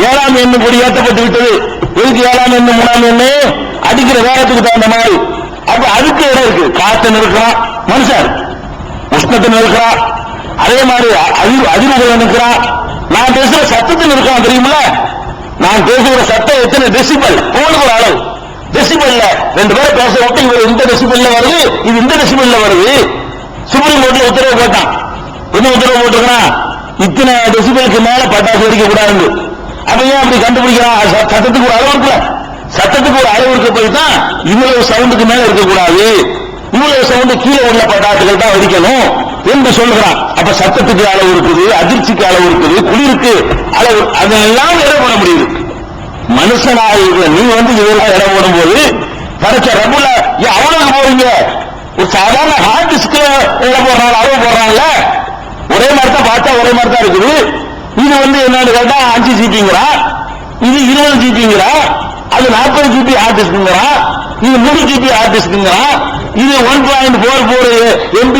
7ஆம் எண்ணு கொடி ஏற்றப்பட்டு விட்டது. எதுக்கு 7ஆம் எண்ணு 3ஆம் எண்ணு? அடிக்கிற வேகத்துக்கு தகுந்த மாதிரி. அப்ப அதுக்கு இடம் இருக்கு. காற்று நிற்கிறான் மனுஷன், உஷ்ணத்தை நிற்கிறான், அதே மாதிரி அதிர்வுகளை நிற்கிறான். நான் பேசுற சத்தத்தில் இருக்கான் தெரியுமில்ல? நான் பேசுகிற சத்தம் எத்தனை டெசிபல் போன ஒரு அளவு டெசிபல்ல 2 பேரை பேச விட்டு இவர் இந்த டெசிபல்ல வருது, இது இந்த டெசிபல்ல வருது. சுப்ரீம் கோர்ட்ல உத்தரவு போட்டான். என்ன உத்தரவு போட்டிருக்கான்? இத்தனை டெசிபலுக்கு மேல பட்டாசு வெடிக்க கூடாது. அப்ப ஏன் அப்படி கண்டுபிடிக்கிறான்? சத்தத்துக்கு ஒரு அளவு இருக்குல்ல, சத்தத்துக்கு ஒரு அளவு இருக்க போய் தான் இவ்வளவு சவுண்டுக்கு மேல இருக்கக்கூடாது, இவ்வளவு சவுண்டு கீழே உள்ள பட்டாசுகள் தான் வெடிக்கணும் என்று சொல்லுகிறான். அப்ப சத்தத்துக்கு அளவு இருக்குது, அதிர்ச்சிக்கு அளவு இருக்குது, குளிருக்கு அளவு, அதெல்லாம் இடம் போட முடியுது. மனுஷனாக நீ இதெல்லாம் இடம் போடும் போது படைச்ச ரப்புல அவனுக்கு போறீங்க. ஒரு சாதாரண ஹார்ட் டிஸ்க் இடம் போடுறாங்க, அளவு போடுறாங்கல்ல, ஒரே மாதிரி தான் பார்த்தா ஒரே மாதிரி தான் இருக்குது. இது என்னன்னு கேட்டா 5 ஜிபிங்கிறா, இது 20 ஜிபிங்கிறா, அது 40 ஜிபி ஹார்ட் டிஸ்க்ங்கிறா, இது 3 ஜிபி ஹார்ட் டிஸ்க்ங்கிறா, இது 1.44 MB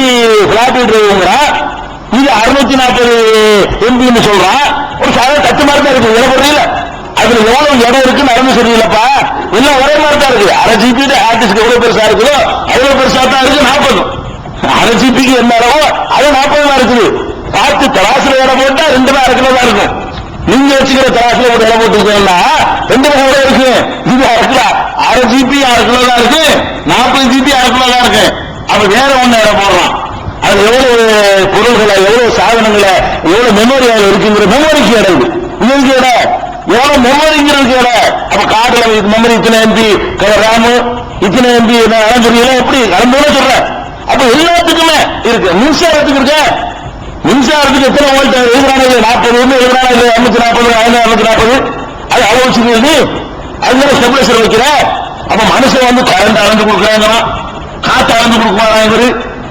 பிளாப்பி டிரைவ்ங்கிறா, இது 640 MB சொல்றா. ஒரு சாதாரண டச் மாதிரி தான் இருக்கு, இடம் போடுறீங்கள. அதுல எவ்வளவு இடம் இருக்குன்னு நடந்து சொல்றீங்களப்பா, எல்லாம் ஒரே மாதிரி தான் இருக்கு. 1/2 ஜிபி ஹார்ட் டிஸ்க் எவ்வளவு பெருசா இருக்குதோ அவ்வளவு பெருசா தான் இருக்கு. 40 1/2 ஜிபிக்கு என்ன அளவோ அது 40 தான் இருக்குது. பார்த்து தராசுல இடம் போட்டா 2 தான் தான் இருக்கும். நீங்க வச்சுக்கிற தராசுல ஒரு இடம் போட்டுருக்கீங்கன்னா 2 கூட இருக்கு. இது 1/2 ஜிபி 1/2 கிலோ தான் இருக்கு, 40 ஜிபி 1/2 கிலோ தான் இருக்கு. அப்ப வேற ஒண்ணு இடம் போடுறான். அது எவ்வளவு பொருள்களை, எவ்வளவு சாதனங்களை, எவ்வளவு மெமரி இருக்குங்கிற மெமரிக்கு இடம், இதுக்கு இடம், எவ்வளவு மெமரிங்கிறதுக்கு இடம். அப்ப கார்டுல மெமரி இத்தனை MB ரேமு, இத்தனை MB சொல்றீங்களா, எப்படி கலந்து சொல்ற. அப்ப எல்லாத்துக்குமே இருக்கு. மின்சாரத்துக்கு இருக்க, மின்சாரத்துக்கு எத்தனை வோல்ட் எழுதுறாங்க, 40 எழுதுறாங்க, 240 540, அது அவ்வளவு வச்சுக்கிறது. அதுல ஸ்டெபிலைசர் வைக்கிற. அப்ப மனுஷன் கரண்ட் அளந்து கொடுக்குறாங்களாம், காற்று அளந்து கொடுக்குறாங்க,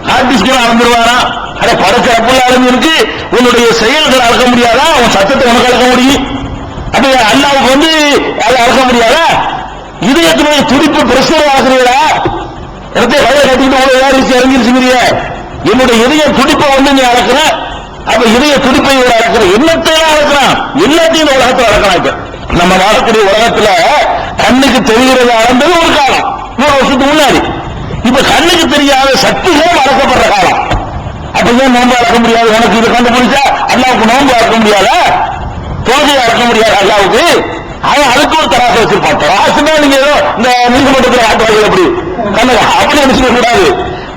ஹார்ட் டிஸ்க் அளந்துருவாரா. அட படைச்ச ரப்புல் ஆலமீன் இருக்கு, உன்னுடைய செயல்களை அளக்க முடியாதா, உன் சத்தத்தை உனக்கு அளக்க முடியும். அப்ப அல்லாவுக்கு அதை அளக்க முடியாதா. இதயத்தினுடைய துடிப்பு பிரஷர் ஆகிறீங்களா, இடத்தை கையை கட்டிக்கிட்டு ஏறிச்சு இறங்கிருச்சுங்கிறிய. என்னுடைய இதய துடிப்பை நீ அளக்குற. அப்ப இதய துடிப்பை அளக்குற, என்னத்தையும் அளக்கிறான், எல்லாத்தையும் உலகத்தில் அளக்கலாம். இப்ப நம்ம வாழக்கூடிய உலகத்துல கண்ணுக்கு தெரிகிறது அளந்தது ஒரு காலம், 100 வருஷத்துக்கு முன்னாடி. இப்ப கண்ணுக்கு தெரியாத சக்திகளும் அளக்கப்படுற காலம். அப்ப ஏன் நோன்பு அளக்க முடியாது? உனக்கு இதை கண்டுபிடிச்சா அல்லாவுக்கு நோன்பு அளக்க முடியாத, தொழுகையை அளக்க முடியாது அல்லாவுக்கு. அவன் அதுக்கு ஒரு தராசு வச்சிருப்பான். தராசுனா நீங்க ஏதோ இந்த நீதிமன்றத்தில் ஆட்டுவார்கள் அப்படி கண்ணக அப்படி நினைச்சுக்க கூடாது.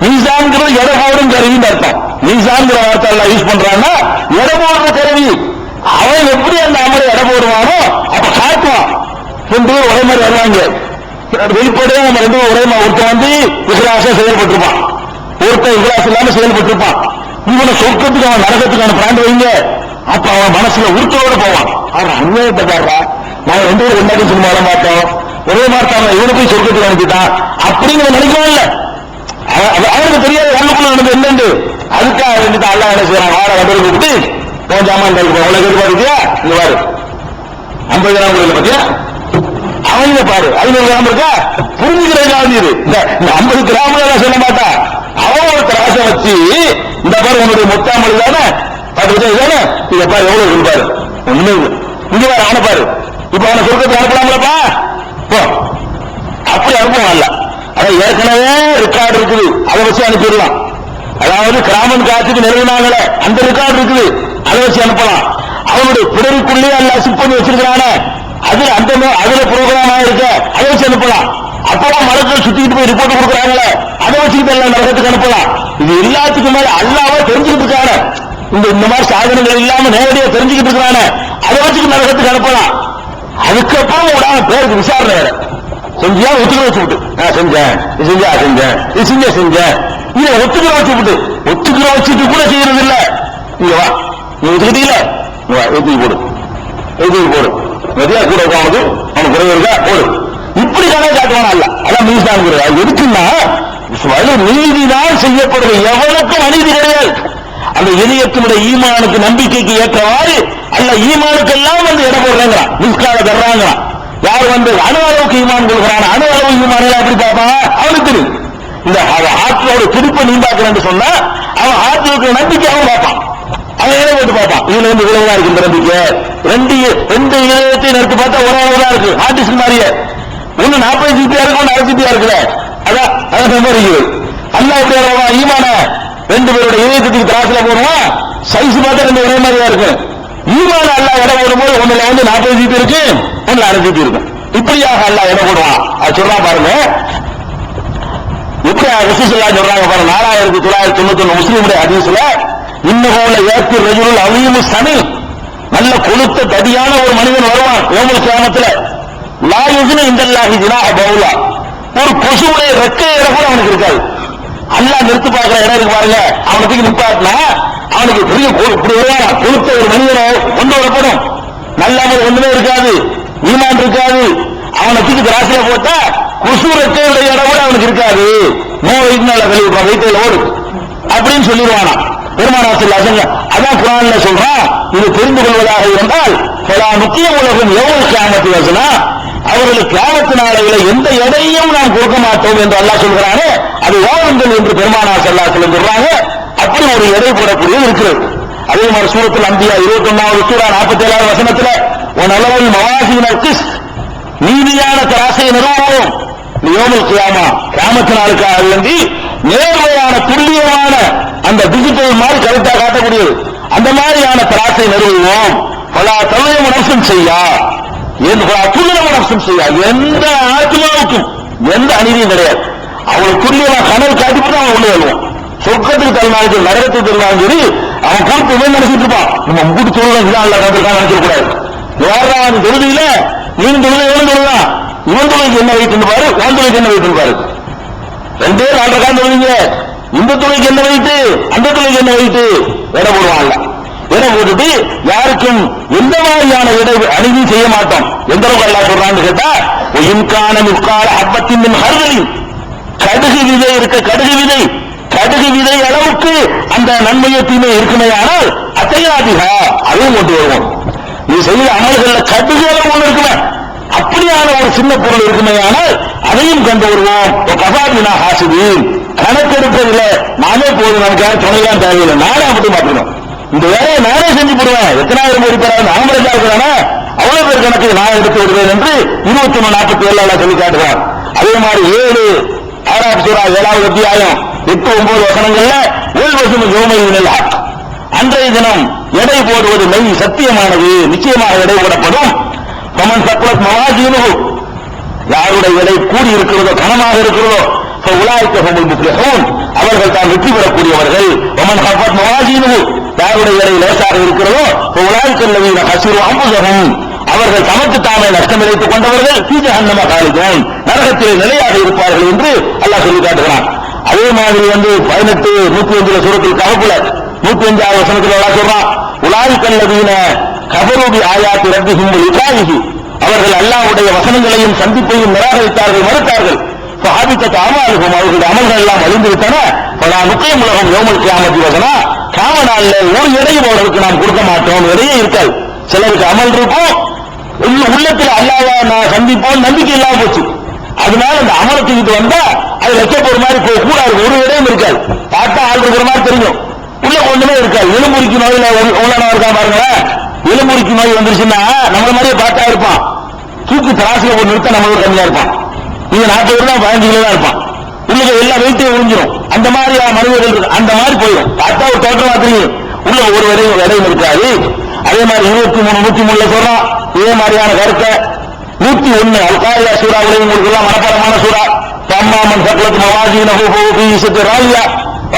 மீசான்ங்கிறது எடை போடும் கருவின்னு அர்த்தம். மீசான்கிற வார்த்தை எல்லாம் யூஸ் பண்றான்னா எடை போடுற கருவி. அவன் எப்படி அந்த அமலை எடை போடுவானோ அப்ப காட்டுவான். 2 பேர் ஒரே மாதிரி வருவாங்க, வெளிப்படையா நம்ம 2 பேரும் ஒரே மாதிரி. ஒருத்தன் இஹ்லாஸா செயல்பட்டிருப்பான், ஒருத்தன் இஹ்லாஸ் இல்லாம செயல்பட்டிருப்பான். இவனை சொர்க்கத்துக்கு அவன் நரகத்துக்கான பிராண்ட் வைங்க. அப்ப அவன் மனசுல உறுத்தோடு போவான். அவன் அநியாயத்தை பாடுறா, நாங்க 2 பேரும் ஒன்னாடி சும்மா மாட்டோம், ஒரே மாதிரி இவனை போய் சொர்க்கத்துக்கு அனுப்பிட்டான் அப்படின்னு நினைக்கல. அவனுக்கு தெரியாது உள்ளுக்குள்ள நடந்து என்னண்டு. அதுக்காக வேண்டிட்டு அல்லாஹ் என்ன செய்யறான், வார வடல் கூப்பிட்டு உன் ஜாமான் உங்களை கேட்டு பாருக்கியா, இங்க பாரு 50 கிராம் கோயில பத்தியா, அவங்க பாரு 500 கிராம் இருக்கா, புரிஞ்சுக்கிறதுக்காக இது இந்த 50 கிராம் சொல்ல மாட்டா. அவன் ஒரு திராசை வச்சு இந்த பாரு உன்னுடைய மொத்தாமல் தானே 10 தானே, இதை பாரு எவ்வளவு இருப்பாரு, ஒண்ணுமே இல்லை, இங்க பாரு அவனை பாரு. இப்ப அவனை சொர்க்கத்துக்கு அனுப்பலாம்லப்பா, அப்படி அனுப்புவான் அல்ல. அதான் ஏற்கனவே ரெக்கார்டு இருக்குது, அதை வச்சு அனுப்பிடலாம். அதாவது கிராமன் காட்சிக்கு நிறுவனாங்களே அந்த ரெக்கார்டு இருக்குது, அதை வச்சு அனுப்பலாம். அவனுடைய பிடருக்குள்ளே எல்லாம் சிப் பண்ணி வச்சிருக்கிறான, அதுல புரோகிராம் ஆயிருக்க, அதை வச்சு அனுப்பலாம். அப்பதான் மலக்கள் சுத்திட்டு போய் ரிப்போர்ட் கொடுக்குறாங்களே, அதை வச்சுக்கிட்டு எல்லாம் நரகத்துக்கு அனுப்பலாம். இது எல்லாத்துக்கும் மேல அல்லாஹ்வை தெரிஞ்சுக்கிட்டு இருக்கான, இந்த மாதிரி சாதனங்கள் இல்லாம நேரடியா தெரிஞ்சுக்கிட்டு இருக்கிறான, அதை வச்சுட்டு நரகத்துக்கு அனுப்பலாம். அதுக்கப்புறம் உடாம பேருக்கு விசாரணை வேற செஞ்சியா ஒத்துக்கிற வச்சு விட்டு, நான் செஞ்சேன் இதை ஒத்துக்கிற வச்சு விட்டு, ஒத்துக்கிற வச்சுட்டு கூட செய்யறது இல்ல. இங்க வா, நீ ஒத்துக்கிட்டீங்கள, ஒத்துக்கி போடு, வெதியா கூட உட்காந்து அவனுக்கு குறைவு இருக்கா போடு, இப்படி கணக்கு காட்டுவானா இல்ல. அதான் மீசான் எதுக்குன்னா நீதிதான் செய்யப்படுது, எவனுக்கும் அநீதி கிடையாது. அந்த இதயத்தினுடைய ஈமானுக்கு நம்பிக்கைக்கு ஏற்றவாறு அல்ல, ஈமானுக்கெல்லாம் இடம் போடுறாங்கிறான், மிஸ்கால தர்றாங்கிறான். யார் அணு அளவுக்கு ஈமான் கொடுக்கிறான், அணு அளவு ஈமான எப்படி பார்ப்பான் அவனுக்கு தெரியும். இந்த ஆற்றோட துடிப்பை நீண்டாக்குறேன்னு சொன்னா அவன் ஆற்றுக்கு நம்பிக்கை அவன் பார்ப்பான், அவன் ஏழை போட்டு பார்ப்பான். இதுல இவ்வளவுதான் இருக்கு இந்த நம்பிக்கை. ரெண்டு இதயத்தையும் எடுத்து பார்த்தா ஒரே அளவுதான் இருக்கு, ஆர்டிஸ்ட் மாதிரியே. ஒண்ணு 40 ஜிபியா இருக்கு, ஒண்ணு 6 ஜிபியா இருக்குல்ல, அதான் மெமரி. அல்ல எப்படி அளவான் ஈமான 2 பேருடைய இதயத்துக்கு திராசில போடுவான், சைஸ் பார்த்தா 2 ஒரே மாதிரியா இருக்கு. ஈமான அல்ல இடம் போடும்போது ஒண்ணுல 40 ஜிபி இருக்கு, ஒண்ணுல 6 ஜிபி இருக்கு. இப்படியாக அல்ல இடம் போடுவான். அது சொல்றான் பாருங்க, எப்படி ரசூலுல்லாஹ் சொல்றாங்க பாருங்க, 4991 முஸ்லிமுடைய ஹதீஸ்ல, இன்னஹு லயத்தி ரஜுலுல் அலீமு சமீ, நல்ல கொழுத்த தடியான ஒரு மனிதன் வருவான் யௌமுல் கியாமத்துல. லா யுஸ்னு இந்தல்லாஹி ஜினாஹ பௌலா, ஒரு கொசுவுடைய ரெக்கை இடம் கூட அவனுக்கு இருக்காது. அல்லாஹ் நிறுத்து பார்க்கிற இடம் இருக்கு பாருங்க, அவனுக்கு நிப்பாட்டினா அவனுக்கு பெரிய கொளுத்த ஒரு மனிதனை கொண்டு வரப்படும். நல்லாமல் ஒண்ணுமே இருக்காது, ஈமான் இருக்காது. அவனை தூக்கி ராசியில போட்டா கொசு ரெக்கையுடைய இடம் கூட அவனுக்கு இருக்காது. வயிற்றுனால வெளியிருப்பான், வயிற்றுல ஓடு அப்படின்னு சொல்லிடுவானா பெருமானார் ஸல்லல்லாஹு. அதான் குர்ஆன்ல சொல்றான், இது தெரிந்து கொள்வதாக இருந்தால் பலா முக்கிய உலகம் எவ்வளவு கியாமத்து வசனா, அவர்களுக்கு கியாமத்து நாளையில எந்த எடையும் நாம் கொடுக்க மாட்டோம் என்று அல்லாஹ் சொல்கிறானே, அது வாழுங்கள் என்று பெருமானார் ஸல்லல்லாஹு சொல்றாங்க. அப்படி ஒரு எடை போடக்கூடியது இருக்கிறது. அதே மாதிரி சூரத்துல் அன்பியா 21வது சூரா 47வது வசனத்துல உன் அளவில் மவாசினர் கிஸ், நீதியான தராசையை நிறுவுவோம். யௌமுல் கியாமா, கியாமத்து நாளுக்காக வேண்டி நேர்மையான துல்லியமான அந்த டிஜிட்டல் மாதிரி கருத்தா காட்டக்கூடியது, அந்த மாதிரியான தராசை நிறுவுவோம். பல தலைமை நப்சும் செய்யா, துல்லியமான நப்சும் செய்யா, எந்த ஆத்மாவுக்கும் எந்த அநீதியும் கிடையாது. அவளுக்கு துல்லியமா கனல் காட்டிட்டு அவன் உள்ள வருவான். சொர்க்கத்துக்கு தருணாலும் நரகத்துக்கு தருணாலும் சரி, அவன் கூட்டு நினைச்சிட்டு இருப்பான். நம்ம கூட்டு சொல்லுவோம் இதான் நினைச்சிட கூடாது. யாராவது தொழுதியில நீங்க தொழுதை எவன் தொழுதான், இவன் தொழுகைக்கு என்ன வைத்து பாரு, உன் தொழுகைக்கு என்ன வைத்து பாரு. ரெண்டே 4 காலம் தொழுவீங்க, இந்த தொழுகைக்கு என்ன வைத்து அந்த தொழுகைக்கு என்ன வைத்து எடை போடுவான்ல. எடை போட்டுட்டு யாருக்கும் எந்த மாதிரியான எடை அநீதி செய்ய மாட்டோம். எந்த அளவுக்கு அல்லாஹ் சொல்றான்னு கேட்டா, இன்கான முக்கால ஹப்பத்தின் ஹர்தலின், கடுகு விதை இருக்க கடுகு விதை அளவுக்கு அந்த நன்மையை தீமை இருக்குமே, ஆனால் அத்தையாதிகா அதுவும் கொண்டு வருவோம். நீ செய்த அமல்கள்ல கடுகு அளவு ஒன்று இருக்குமே, அப்படியான ஒரு சின்ன பொருள் இருக்குமே, ஆனால் அதையும் கொண்டு வருவோம். கசாபினா ஹாசிதீன், கணக்கெடுப்பதில்லை நானே போதும், நமக்கு யாரும் துணைதான் தேவையில்லை, நானே அப்படி மாற்றணும். இந்த வேலையை நானே செஞ்சு போடுவேன். எத்தனாயிரம் பேர் இருக்கிறாங்க, நாமளா இருக்கிறானா அவ்வளவு பேர் கணக்கு நான் எடுத்து விடுவேன் என்று 21:47 சொல்லி காட்டுகிறார். அதே மாதிரி 7 ஆறாம் சூரா 7வது அத்தியாயம் 8-9 வசனங்கள்ல உள்வசம் யோமையினில் ஹக், அன்றைய தினம் எடை போடுவது மெய் சத்தியமானது, நிச்சயமாக எடை போடப்படும். பமன் சக்லத் மவாஜீனு, யாருடைய எடை கூடி இருக்கிறதோ கனமாக இருக்கிறதோ அவர்கள் தான் வெற்றி பெறக்கூடியவர்கள். பமன் ஹஃபத் மவாஜீனு, யாருடைய எடை லேசாக இருக்கிறதோ உலாய்க்கல்லவீன ஹஸிரு அம்புசஹும், அவர்கள் தமக்கு தாமே நஷ்டம் இழைத்துக் கொண்டவர்கள் ஃபீ ஜஹன்னம காலிதூன், நரகத்திலே நிலையாக இருப்பார்கள் என்று அல்லாஹ் சொல்லி காட்டுகிறான். அதே மாதிரி 18 105 சூரத்துல் கஹ்ஃப்ல 105வது வசனத்தில் அல்லாஹ் சொல்றான், உலாய்க்கல்லவீன கஃபரு ஆயாத்தி ரப்பிஹிம் லிகாயிஹி, அவர்கள் அல்லாஹ்வுடைய வசனங்களையும் சந்திப்பையும் நிராகரித்தார்கள், மறுத்தார்கள். ஃபஹபிதத் அமாலுஹும், அவர்களுடைய அமல்கள் எல்லாம் அழிந்து விட்டன. பலா நுகீம் லஹும் யௌமுல் கியாமத்தி வஸனா, கியாம நாள்ல ஒரு எடையும் அவர்களுக்கு நாம் கொடுக்க மாட்டோம், எடையே இருக்காது. சிலருக்கு அமல் இருக்கும், உள்ளத்தில் அல்லாஹ்வை நான் சந்திப்போம் நம்பிக்கை இல்லாம போச்சு, அதனால அந்த அமலை தூக்கிட்டு வந்தா அது லட்சப்போற மாதிரி கூட ஒரு இடையும் இருக்காது. பார்த்தா ஆள் இருக்கிற மாதிரி தெரியும், உள்ள ஒண்ணுமே இருக்காது. எலும்புரிக்கு நோயில உள்ளவனா இருக்கா பாருங்களேன், எலும்புரிக்கு நோய் வந்துருச்சுன்னா நம்மள மாதிரியே பார்த்தா இருப்பான், தூக்கி தராசில ஒரு நிறுத்த நம்மளோட கம்மியா இருப்பான். நீங்க 40 கிலோ 15 கிலோ தான் இருப்பான், உள்ளுக்கு எல்லா வெயிட்டையும் உறிஞ்சிடும். அந்த மாதிரி மனிதர்கள் இருக்கு, அந்த மாதிரி போயிடும். பார்த்தா ஒரு தோற்றமா தெரியும், உள்ள ஒரு இடையும் இருக்காது. அதே மாதிரி 23 103 சொல்றான் இதே மாதிரியான கருத்தை. 101 அல்காரியா சூறாவிலையும் உங்களுக்கு எல்லாம் மனப்பாடமான சூறா. அம்மாமன் சக்லத் மவாஜீனஹு ஃபீ இஸ்ஸத்தி ராலியா,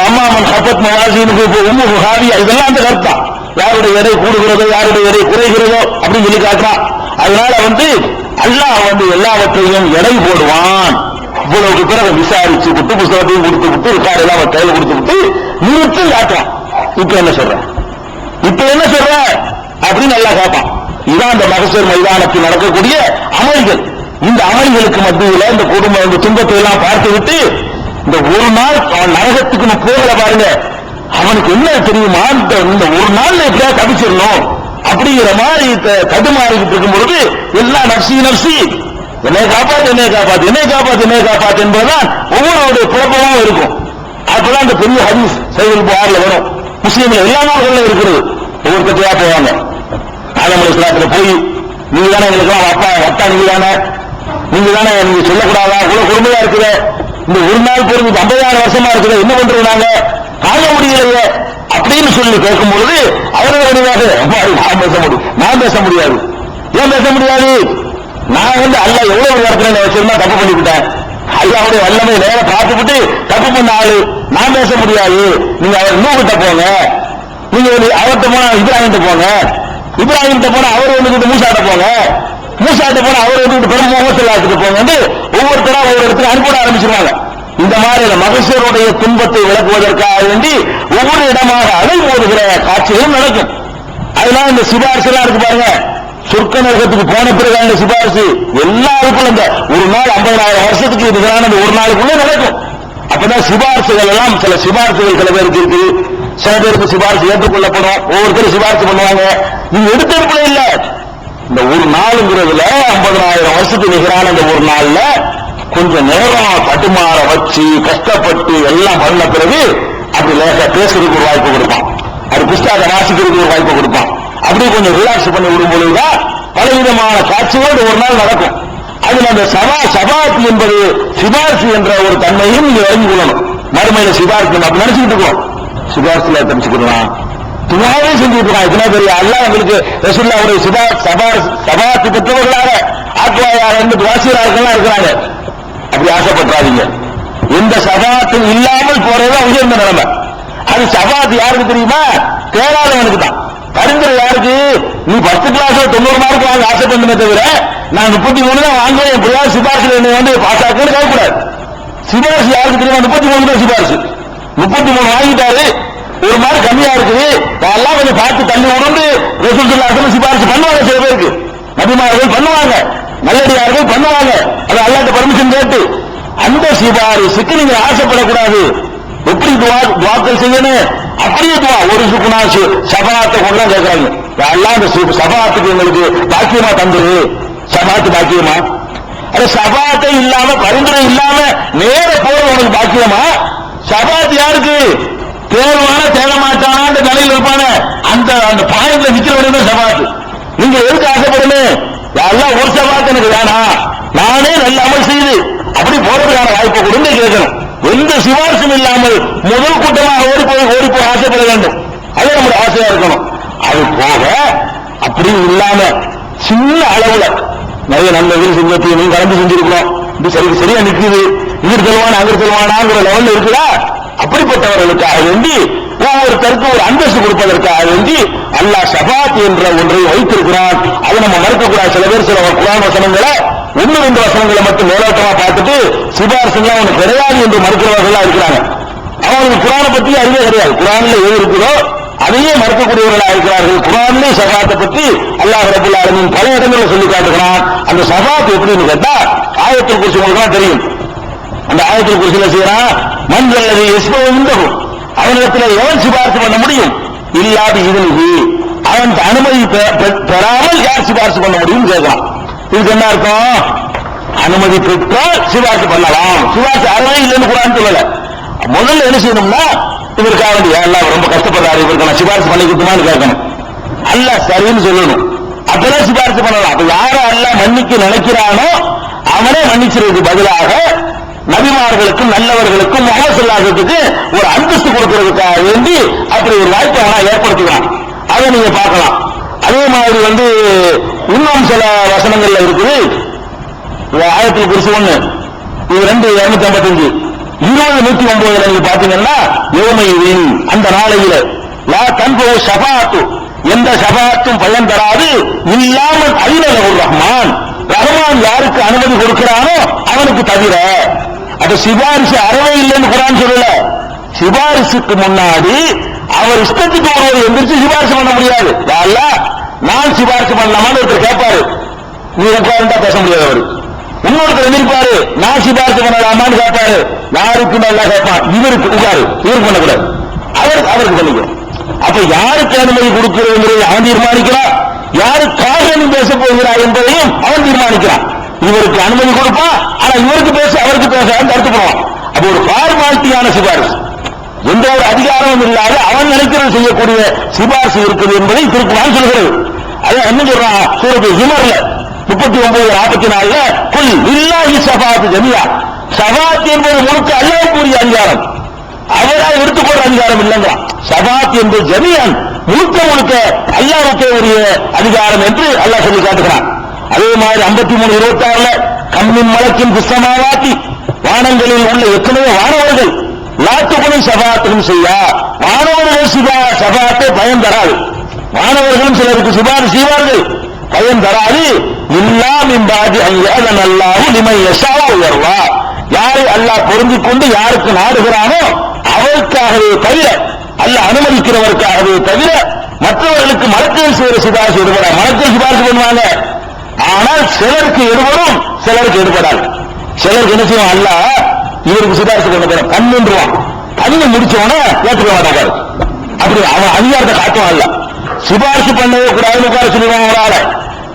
அம்மாமன் ஹஃபத் மவாஜீனஹு ஃபஉம்முஹு ஹாவியா, இதெல்லாம் அந்த கருத்தா. யாருடைய எடை கூடுகிறதோ யாருடைய எடை குறைகிறதோ அப்படின்னு சொல்லி காட்டுறான். அதனால அல்லாஹ் எல்லாவற்றையும் எடை போடுவான். இவ்வளவுக்கு பிறகு விசாரிச்சு விட்டு புத்தகத்தையும் கொடுத்து விட்டு ரிக்கார்டு எல்லாம் கையில் கொடுத்து விட்டு நிறுத்தி காட்டுறான். இப்ப என்ன சொல்ற அப்படின்னு நல்லா கேட்பான். இதான் அந்த மகசூர் மைதானத்தில் நடக்கக்கூடிய அமல்கள். இந்த அமல்களுக்கு மத்தியில் இந்த குடும்பம் இந்த துன்பத்தை எல்லாம் பார்த்து விட்டு இந்த ஒரு நாள் அவன் நரகத்துக்கு போகல பாருங்க, அவனுக்கு என்ன தெரியுமா, இந்த ஒரு நாள் எப்படியா தப்பிச்சிடணும் அப்படிங்கிற மாதிரி தடுமாறிக்கிட்டு இருக்கும் பொழுது எல்லாம் நப்சி என்னை காப்பாத்து என்பதுதான் ஒவ்வொருடைய குழப்பமும் இருக்கும். அப்பதான் அந்த பெரிய ஹதீஸ் சஹீஹுல் புகாரில வரும், முஸ்லீம்ல எல்லா நாடுகளிலும் இருக்கிறது. ஒவ்வொரு கட்டையா போவாங்க, ஆதம் அலைஹிஸ்ஸலாத்துல போய் நீங்க தானே எங்களுக்கு அப்பா வட்டா, நீங்க தானே நீங்க சொல்லக்கூடாதா, இவ்வளவு கொடுமையா இருக்குது, இந்த ஒரு நாள் பொறுத்து 50,000 வருஷமா இருக்குது, என்ன பண்றோம் நாங்க தாங்க முடியலையே அப்படின்னு சொல்லி கேட்கும் பொழுது அவர்கள் வடிவாக நான் பேச முடியாது. ஏன் பேச முடியாது? நான் அல்லாஹ் எவ்வளவு இடத்துல வச்சிருந்தா தப்பு பண்ணிவிட்டேன், அல்லாஹ்வுடைய வல்லமை நேரம் பார்த்துக்கிட்டு தப்பு பண்ண ஆளு, நான் பேச முடியாது. நீங்க அவர் நூகிட்ட போங்க, நீங்க அவர்கிட்ட போனா இப்ராஹிம் போங்க, இப்ராஹிம் போனா அவர் மூசாட்ட போங்க, மூசாட்ட போன அவர் வந்து பெருமோகத்துக்கு போங்க ஒவ்வொருத்தரா ஒவ்வொரு இடத்துல அனுப்பிட ஆரம்பிச்சிருவாங்க. இந்த மாதிரி மகசூருடைய துன்பத்தை விளக்குவதற்காக வேண்டி ஒவ்வொரு இடமாக அலைமோதுகிற காட்சிகளும் நடக்கும். அதெல்லாம் இந்த சிபாரிசு எல்லாம் இருக்கு பாருங்க. சொர்க்க நரகத்துக்கு போன பிறகு அந்த சிபாரிசு எல்லாருக்கும் இந்த ஒரு நாள் 50,000 வருஷத்துக்கு இதுதான் அந்த ஒரு நாளுக்குள்ள நடக்கும். அப்பதான் சிபாரிசுகள் எல்லாம் சில சிபாரிசுகள் சில பேருக்கு இருக்கு, சில பேருக்கு சிபாரிசு ஏற்றுக்கொள்ளப்படும், ஒவ்வொருத்தரும் சிபாரிசு பண்ணுவாங்க. நீங்க எடுத்ததுக்குள்ள இல்ல, இந்த ஒரு நாளுங்கிறதுல 50,000 வருஷத்துக்கு நிகரான இந்த ஒரு நாள்ல கொஞ்சம் நேரம் தட்டுமாற வச்சு கஷ்டப்பட்டு எல்லாம் பண்ண பிறகு அப்படி லேசா பேசுறதுக்கு ஒரு வாய்ப்பு கொடுப்பான், அது புஸ்தக வாசிக்கிறதுக்கு ஒரு வாய்ப்பு கொடுப்பான். அப்படி கொஞ்சம் ரிலாக்ஸ் பண்ணி விடும் பொழுதுதான் பலவிதமான காட்சிகளோடு ஒரு நாள் நடக்கும். அதுல அந்த சபாத் என்பது சிபாரிசு என்ற ஒரு தன்மையும் நீங்க வழங்கி கொள்ளணும். மறுமையில சிபாரிசு அப்படி நினைச்சுக்கிட்டு இருக்கோம், சிபாரிசுல தெரிஞ்சுக்கலாம் துவாவே செஞ்சுட்டு இருக்கான். இத்தனை பெரிய அல்லாஹ் எங்களுக்கு ரசூலுல்லாஹ்வுடைய சபாத்து பெற்றவர்களாக ஆத்வாயாக இருந்து வாசியரார்கள்லாம் இருக்கிறாங்க. அப்படி ஆசைப்பட்டாதீங்க. எந்த சபாத்தும் இல்லாமல் போறதுதான் உயர்ந்த நிலைமை. அது சபாத் யாருக்கு தெரியுமா? தேடாதவனுக்கு தான். பரிந்துரை யாருக்கு? நீ 10 கிளாஸ் 90 மார்க் வாங்க ஆசைப்படுமே தவிர நான் 33 தான் வாங்குவேன், எப்படியாவது சிபாரிசு என்னை வந்து பாஸ் ஆக்குன்னு கேட்கக்கூடாது. சிபாரிசு யாருக்கு தெரியுமா? 33 தான் சிபாரிசு. 33 வாங்கிட்டாரு, ஒரு மார்க் கம்மியா இருக்குது, எல்லாம் கொஞ்சம் பார்த்து தள்ளி உணர்ந்து ரசூலுல்லாஹ் சிபாரிசு பண்ணுவாங்க. சில பேருக்கு நபிமார்கள் பண்ணுவாங்க, நல்லடியார்கள் பண்ணுவாங்க. அது அல்லாஹ்ட்ட பர்மிஷன் கேட்டு. அந்த சிபாரிசுக்கு நீங்க ஆசைப்படக்கூடாது. எப்படி துவாக்கள் செய்யணும்? அப்படியே துவா. ஒரு சுக்குனா சபாத்தை கொண்டு கேட்கறாங்க, எல்லாம் அந்த சபாத்துக்கு எங்களுக்கு பாக்கியமா தந்துரு. சபாத்து பாக்கியமா? அது சபாத்தை இல்லாம பரிந்துரை இல்லாம நேர போற உனக்கு பாக்கியமா? சபாத்து யாருக்கு? தேர்வான தேட மாட்டான நிலையில் இருப்பான அந்த பாயிண்ட்ல நிக்கிறவனே சபாத்து. நீங்க எதுக்கு ஆசைப்படணும்? எல்லாம் ஒரு சபாத்து எனக்கு வேணாம், நானே நல்ல அமல் செய்து அப்படி போறதுக்கான வாய்ப்பை கொடுங்க கேட்கணும். எந்த சிபாரிசும் இல்லாமல் முதல் கூட்டமாக ஓடி போய் ஆசைப்பட வேண்டும். அது நம்முடைய ஆசையா இருக்கணும். அது போக அப்படி இல்லாம சின்ன அளவுல நிறைய நன்மைகள் செஞ்சு நீங்க கலந்து செஞ்சிருக்கிறோம், இது சரியா நிக்குது, இவர் செல்வானா அங்க செல்வானாங்கிற லெவல்ல இருக்குதா? அப்படிப்பட்டவர்களுக்காக வேண்டி ஒவ்வொருத்தருக்கு ஒரு அந்தஸ்து கொடுப்பதற்காக வேண்டி அல்லாஹ் ஷஃபாத் என்ற ஒன்றை வைத்திருக்கிறான். அதை நம்ம மறுக்கக்கூடாது. சில பேர் சில குர்ஆன் வசனங்களை 1-2 வசனங்களை மட்டும் மேலோட்டமா பார்த்துட்டு சிபாரிசுலாம் அவனுக்கு கிடையாது என்று மறுக்கிறவர்களா இருக்கிறாங்க. அவங்களுக்கு குர்ஆனை பத்தி அறிவே கிடையாது. குர்ஆன்ல எது இருக்குதோ அதையே மறுக்கக்கூடியவர்களா இருக்கிறார்கள். குர்ஆன்ல ஷஃபாத்தை பத்தி அல்லாஹ் ரப்பல் ஆலமீன் பல இடங்களில் சொல்லி காட்டுகிறான். அந்த ஷஃபாத் எப்படின்னு கேட்டா ஆயத்துல் குர்சி உங்களுக்கு தெரியும். அந்த ஆயத்துல் குர்சில செய்யறான், மன்சல்லதி யஸ்பஹு இன்தஹு, அவனிடத்தில் எவன் சிபாரிசு பண்ண முடியும்? இல்லாது இதுக்கு அவன் அனுமதி பெறாமல் யார் சிபாரிசு பண்ண முடியும் கேட்கலாம். இதுக்கு என்ன அர்த்தம்? அனுமதி பெற்றால் சிபாரிசு பண்ணலாம். சிபாரிசு அறவே இல்லைன்னு குர்ஆன் சொல்லல. முதல்ல என்ன செய்யணும்னா இவருக்காக வேண்டிய அல்லாஹ் ரொம்ப கஷ்டப்படுறாரு, இவருக்கு நான் சிபாரிசு பண்ணி கொடுத்துமான்னு கேட்கணும். அல்லாஹ் சரின்னு சொல்லணும், அப்பதான் சிபாரிசு பண்ணலாம். அப்ப யார அல்லாஹ் மன்னிக்க நினைக்கிறானோ அவனே மன்னிச்சிருக்கு பதிலாக நபிமார்களுக்கும் நல்லவர்களுக்கும் முஹம்மது ஸல்லல்லாஹு அலைஹி வஸல்லம் ஒரு அந்தஸ்து கொடுக்கிறதுக்காக வேண்டி அப்படி ஒரு வாய்ப்பை அவனா ஏற்படுத்திக்கலாம். அதை நீங்க பார்க்கலாம். அதே மாதிரி இன்னும் சில வசனங்கள்ல இருக்குது. ஆயத்துல் குர்சி 1 இது 2:255 20:109 நீங்க பாத்தீங்கன்னா யௌமையின் அந்த நாளையில லா தன்ஃபு ஷஃபாஅத்து, எந்த ஷஃபாஅத்தும் பயன் தராது, இல்லாமல் அலிலஹு ரஹ்மான், ரஹ்மான் யாருக்கு அனுமதி கொடுக்கிறானோ அவனுக்கு தவிர. அது சிபாரிசு அறவே இல்லைன்னு குர்ஆன் சொல்லல. சிபாரிசுக்கு முன்னாடி அவர் இஷ்டத்துக்கு ஒருவர் எந்திரிச்சு சிபாரிசு பண்ண முடியாது. அல்லாஹ் நான் சிபாரிசு பண்ணலாமான்னு ஒருத்தர் கேட்பாரு, நீ உட்கார்ந்தா பேச முடியாது. அவரு இன்னொருத்தர் எந்திரிப்பாரு, நான் சிபாரிசு பண்ணலாமான்னு கேட்பாரு, யாருக்கு நல்லா கேட்பான், இவருக்கு உட்காரு, இவருக்கு பண்ணக்கூடாது, அவருக்கு பண்ணிக்கும். அப்ப யாருக்கு அனுமதி கொடுக்கிறது அவன் தீர்மானிக்கிறான், யாருக்காக நீ பேச போகிறாய் என்பதையும் அவன் தீர்மானிக்கிறான். இவருக்கு அனுமதி கொடுப்பான், ஆனா இவருக்கு பேச அவருக்கு பேச கருத்து போவான். அப்ப ஒரு பார்மாலிட்டியான சிபாரிசு, எந்த ஒரு அதிகாரமும் இல்லாத அவன் நினைக்கிறது செய்யக்கூடிய சிபாரிசு இருக்குது என்பதை திருக்குர்ஆன் சொல்கிறது. அதை என்ன சொல்றான்? சூரத்து ஜுமர்ல 39:44 குல் லில்லாஹி ஷஃபாஅத்து ஜமீஆ, ஷஃபாஅத் என்பது முழுக்க அல்லாஹ்வுடைய அதிகாரம், அவரால் எடுத்துக்கொண்ட அதிகாரம் இல்லைங்கிறான். ஷஃபாஅத் என்பது ஜமீஅன் முழுக்க அல்லாஹ்வுக்கே உரிய அதிகாரம் என்று அல்லாஹ் சொல்லி காட்டுகிறான். அதே மாதிரி 53:26 கம்மின் மலக்கின் பிஸ்ஸமாவாத்தி, வானங்களில் உள்ள எத்தனையோ வானவர்கள் லாத்துகுனி ஷஃபாஅத்தும் செய்யா, வானவர்கள் ஷஃபாஅத்தை பயன் தராது. வானவர்களும் சிலருக்கு சிபாரிசு செய்வார்கள், பயன் தராது. இல்லாம் இம்பாதி ஐயன் அல்லாஹு லிமை யஷாவு உயர்வா, யாரை அல்லாஹ் பொருந்திக் கொண்டு யாருக்கு நாடுகிறானோ அவருக்காகவே தவிர, அல்லாஹ் அனுமதிக்கிறவருக்காகவே தவிர மற்றவர்களுக்கு மலக்குகள் செய்கிற சிபாரிசு எடுபடாது. மலக்குகள் சிபாரிசு பண்ணுவாங்க, ஆனால் சிலருக்கு எடுபடும், சிலருக்கு எடுபடாது. சிலருக்கு என்ன செய்வோம், அல்லாஹ் இவருக்கு சிபாரிசு பண்ண போற கண்ணுன்றுவான், கண்ணு முடிச்சவன ஏற்றுக்க மாட்டாங்க. அப்படி அவன் அதிகாரத்தை காட்டுவான். அல்ல சிபாரிசு பண்ணவே கூடாதுன்னு உட்கார சொல்லுவான். ஒரு ஆளை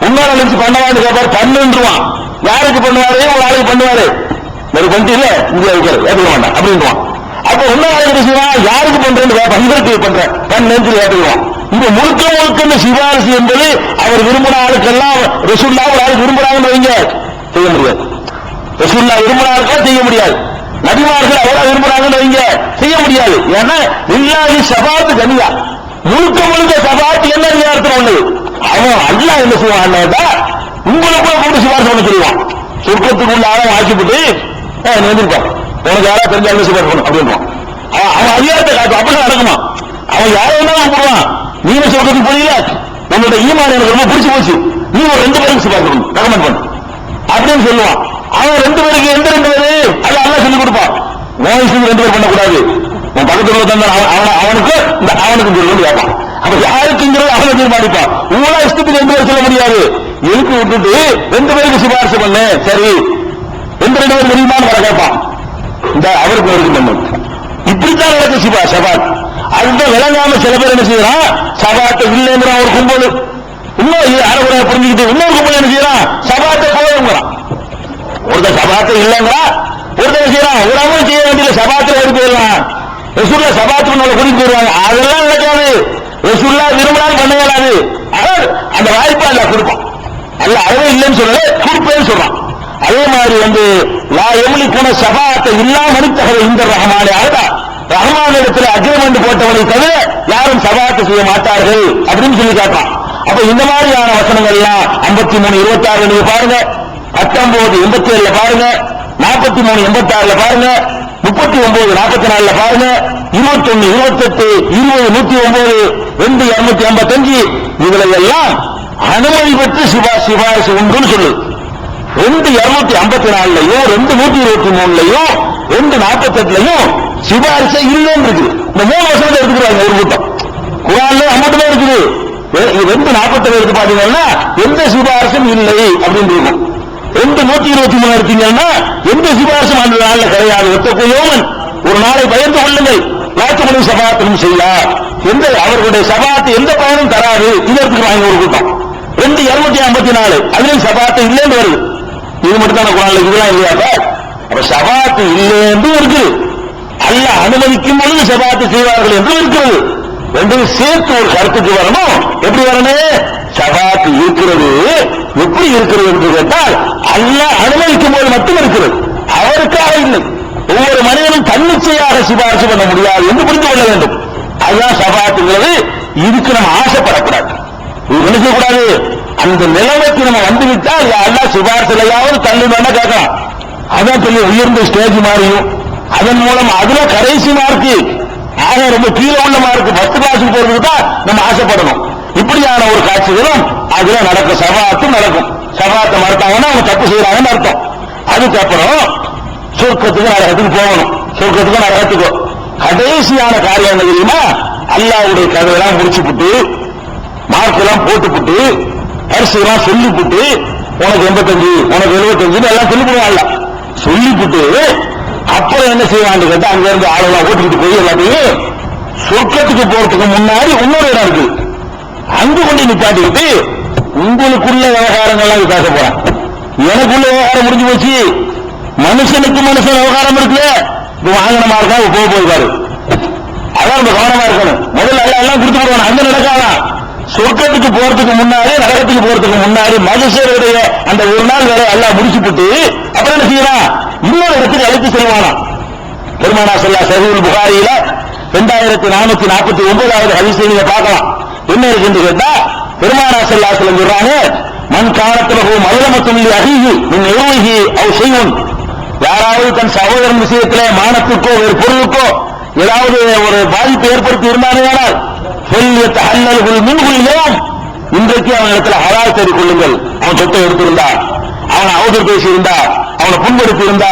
உன்னால நினைச்சு பண்ணவான்னு கேட்பாரு, கண்ணுன்றுவான். யாருக்கு பண்ணுவாரு, ஒரு ஆளுக்கு பண்ணுவாரு, ஒரு கொண்டு இல்ல இங்கே வைக்கிறது ஏற்றுக்க மாட்டான் அப்படின்வான். அப்ப உன்னால செய்வான், யாருக்கு பண்றேன்னு கேட்பான், இவருக்கு பண்றேன் கண்ணு ஏற்றுக்குவான். இந்த முழுக்க முழுக்க இந்த சிபாரிசு என்பது அவர் விரும்பின ஆளுக்கெல்லாம் ரசூல்லா ஒரு ஆளுக்கு விரும்புறாங்கன்னு வைங்க, செய்ய முடியாது. ரசூல்லா விரும்பின ஆளுக்கெல்லாம் செய்ய முடியாது. நபிமார்கள் அவ்வளவு விரும்புறாங்கன்னு வைங்க, செய்ய முடியாது. ஏன்னா இல்லாதி சபாத்து கனியா, முழுக்க முழுக்க சபாத்து என்ன அதிகாரத்தில் உள்ளது. அவன் அல்லாஹ் என்ன செய்வான், உங்களுக்கு கூட்டு சிபாரிசு பண்ண சொல்லுவான். சொர்க்கத்துக்குள்ள ஆழம் ஆக்கிவிட்டு நினைப்பான், உனக்கு யாரா தெரிஞ்சாலும் சிபாரிசு பண்ணும் அப்படின்வான். அவன் அதிகாரத்தை காட்டும். அப்படிதான் நடக்குமா? அவன் யாரும் போடுவான், நீங்க சொர்க்கத்துக்கு போறீங்க, உன்னோட ஈமான் எனக்கு ரொம்ப பிடிச்சு போச்சு, நீ ஒரு 2 பேருக்கு சிபாரிசு பண்ணு, ரெக்கமெண்ட் பண்ணு அப்படின்னு சொல்லுவான். அவன் 2 பேருக்கு எந்த 2 பேரு அது அல்லாஹ் சொல்லி கொடுப்பான். வயசுக்கு 2 பேர் பண்ணக்கூடாது, உன் பக்கத்துல தந்த அவனுக்கு இந்த அவனுக்கு கேட்பான். அப்ப யாருக்குங்கிறது அவனை தீர்மானிப்பான். உங்களா இஷ்டத்துக்கு 2 பேர் சொல்ல முடியாது. எதுக்கு விட்டுட்டு 2 பேருக்கு சிபாரிசு பண்ணு, சரி 2 பேர் தெரியுமான்னு வர கேட்பான். இந்த அவருக்கு ஒரு பண்ணு. இப்படித்தான் நடக்கும் சபாத். அதுதான் விளங்காம சில பேர் என்ன செய்யறான், சபாத்தை இல்லைங்கிறான் ஒரு கும்பல். இன்னும் அரைகுறையா புரிஞ்சுக்கிட்டு இன்னொரு கும்பல் என்ன செய்யறான், சபாத்தை போதுங்கிறான். ஒருத்தர் சபாத்தை இல்லைங்கிறா, ஒருத்தர் செய்யறான் உடம்பு செய்ய வேண்டிய சபாத்துல எடுத்து போயிடலாம். ரசூல்லா சபாத்து கூட்டிட்டு போயிருவாங்க. அதெல்லாம் நடக்காது. ரசூல்லா விரும்பினாலும் பண்ண இயலாது. ஆனால் அந்த வாய்ப்பை அல்ல கொடுப்பான். அல்ல அறவே இல்லைன்னு சொல்லல, கொடுப்பேன்னு சொல்றான். அதே மாதிரி லா எம்லிகுன சபாத்தை இல்லாமல் தகவல் இந்த ரஹ்மானே ஆகா, ரஹ்மான் இடத்துல அக்ரிமெண்ட் போட்டவனை தவிர யாரும் சபாத்தை செய்ய மாட்டார்கள் அப்படின்னு சொல்லி காட்டுறான். அப்ப இந்த மாதிரியான வசனங்கள் எல்லாம் 53 26 நீங்க பாருங்க, 19 87 பாருங்க, 43 86 பாருங்க, 39 44 பாருங்க, 21 28 20 109 2 285 இதுல எல்லாம் அனுமதி பெற்று சிபாரிசு உண்டுன்னு சொல்லுது. 2 254 2 123 2 48 சிபாரிசை இல்லைன்னு இருக்குது. இந்த 3 வருஷத்தை எடுத்துக்கிறாங்க ஒரு கூட்டம். குர்ஆன்ல 50 தான் இருக்குது. 2 47 எடுத்து பாத்தீங்கன்னா எந்த சிபாரிசும் இல்லை அப்படின்னு இருக்கும். 2 123 எடுத்தீங்கன்னா எந்த சிபாரிசும் அந்த நாளில் கிடையாது. ஒத்தக்குயோமன், ஒரு நாளை பயந்து கொள்ளுங்கள், லாத்துமணி சபாத்திலும் செய்யா, எந்த அவர்களுடைய சபாத்து எந்த பயனும் தராது. இது எடுத்துக்கிறாங்க ஒரு கூட்டம். 2 254 அதுலயும் சபாத்து இல்லைன்னு வருது. இது மட்டும் தான் குர்ஆன்ல, இதெல்லாம் இல்லையா? அப்ப சபாத்து இல்லைன்னு இருக்குது. அல்லாஹ் அனுமதிக்கும் பொழுது சபாத்து செய்வார்கள் என்று இருக்கிறது. ரெண்டும் சேர்த்து ஒரு கருத்துக்கு வரணும். எப்படி வரணும்? சபாத்து இருக்கிறது, எப்படி இருக்கிறது என்று கேட்டால் அல்லாஹ் அனுமதிக்கும் போது மட்டும் இருக்கிறது, அவருக்காக இல்லை. ஒவ்வொரு மனிதனும் தன்னிச்சையாக சிபாரிசு பண்ண முடியாது என்று புரிந்து கொள்ள வேண்டும். அதுதான் சபாத்துங்கிறது. இதுக்கு நம்ம ஆசைப்படக்கூடாது, நினைக்கக்கூடாது. அந்த நிலைமைக்கு நம்ம வந்துவிட்டால் அல்லாஹ் சிபாரிசுலையாவது தள்ளி வேணா கேட்கலாம். அதான் பெரிய உயர்ந்த ஸ்டேஜ் மாறியும், அதன் மூலம் அதுல கடைசி மார்க்கு ஆக ரொம்ப கீழே உள்ள மார்க்கு 10 கிளாஸுக்கு போறதுக்கு தான் நம்ம ஆசைப்படணும். இப்படியான ஒரு காட்சிகளும் அதுல நடக்கும். சபாத்தும் நடக்கும். சபாத்தை மறுத்தாங்கன்னா அவங்க தப்பு செய்யறாங்கன்னு அர்த்தம். அதுக்கப்புறம் சொர்க்கத்துக்கு நரகத்துக்கு போகணும். சொர்க்கத்துக்கு நரகத்துக்கு கடைசியான காரியங்கள் தெரியுமா? அல்லாஹ்வுடைய கதையெல்லாம் முடிச்சுட்டு மார்க்கெல்லாம் போட்டுவிட்டு பரிசெல்லாம் சொல்லிவிட்டு உனக்கு 85 உனக்கு 75 எல்லாம் சொல்லிவிடுவாங்க. சொல்லிவிட்டு அப்புறம் என்ன செய்வான்னு கேட்டா அங்க இருந்து ஆளெல்லாம் ஓட்டிக்கிட்டு போய் எல்லாத்தையும் சொர்க்கத்துக்கு போறதுக்கு முன்னாடி இன்னொரு இடம் இருக்கு, அங்கு கொண்டு நிப்பாட்டிக்கிட்டு உங்களுக்குள்ள விவகாரங்கள்லாம் பேச போறான். எனக்குள்ள விவகாரம் முடிஞ்சு போச்சு, மனுஷனுக்கு மனுஷன் விவகாரம் இருக்குல்ல, இது வாங்கினமா இருக்கா போக போயிருக்காரு. அதான் நம்ம கவனமா இருக்கணும். முதல்ல எல்லாம் கொடுத்து போடுவாங்க, அங்க நடக்காதான். சொர்க்கத்துக்கு போறதுக்கு முன்னாடி நரகத்துக்கு போறதுக்கு முன்னாடி மனுஷருடைய அந்த ஒரு நாள் வேலை எல்லாம் முடிச்சுட்டு அப்புறம் என்ன செய்யலாம், இன்னொரு இடத்துக்கு அழைத்து செல்வானா. பெருமானா ஸல்லல்லாஹு சஹீஹுல் புகாரியில 2449வது ஹதீஸை நீங்க பார்க்கலாம். என்ன இருக்குன்னு கேட்டா பெருமானா ஸல்லல்லாஹு அலைஹி வஸல்லம் சொல்றாங்க, மன் கானத்தலஹு மظلمத்துன் லிஅஹீஹி மின் இர்விஹி அவ் ஷைஉன், யாராவது தன் சகோதரன் விஷயத்திலே மானத்துக்கோ வேறு பொருளுக்கோ ஏதாவது ஒரு பாதிப்பு ஏற்படுத்தி இருந்தானேயானால் இன்றைய இன்றைக்கு அவன் இடத்துல ஹலால் தேடிக் கொள்ளுங்கள். அவன் சொத்தை எடுத்திருந்தா, அவனை அவதூறு பேசியிருந்தா, அவனை புண்படுத்தி இருந்தா,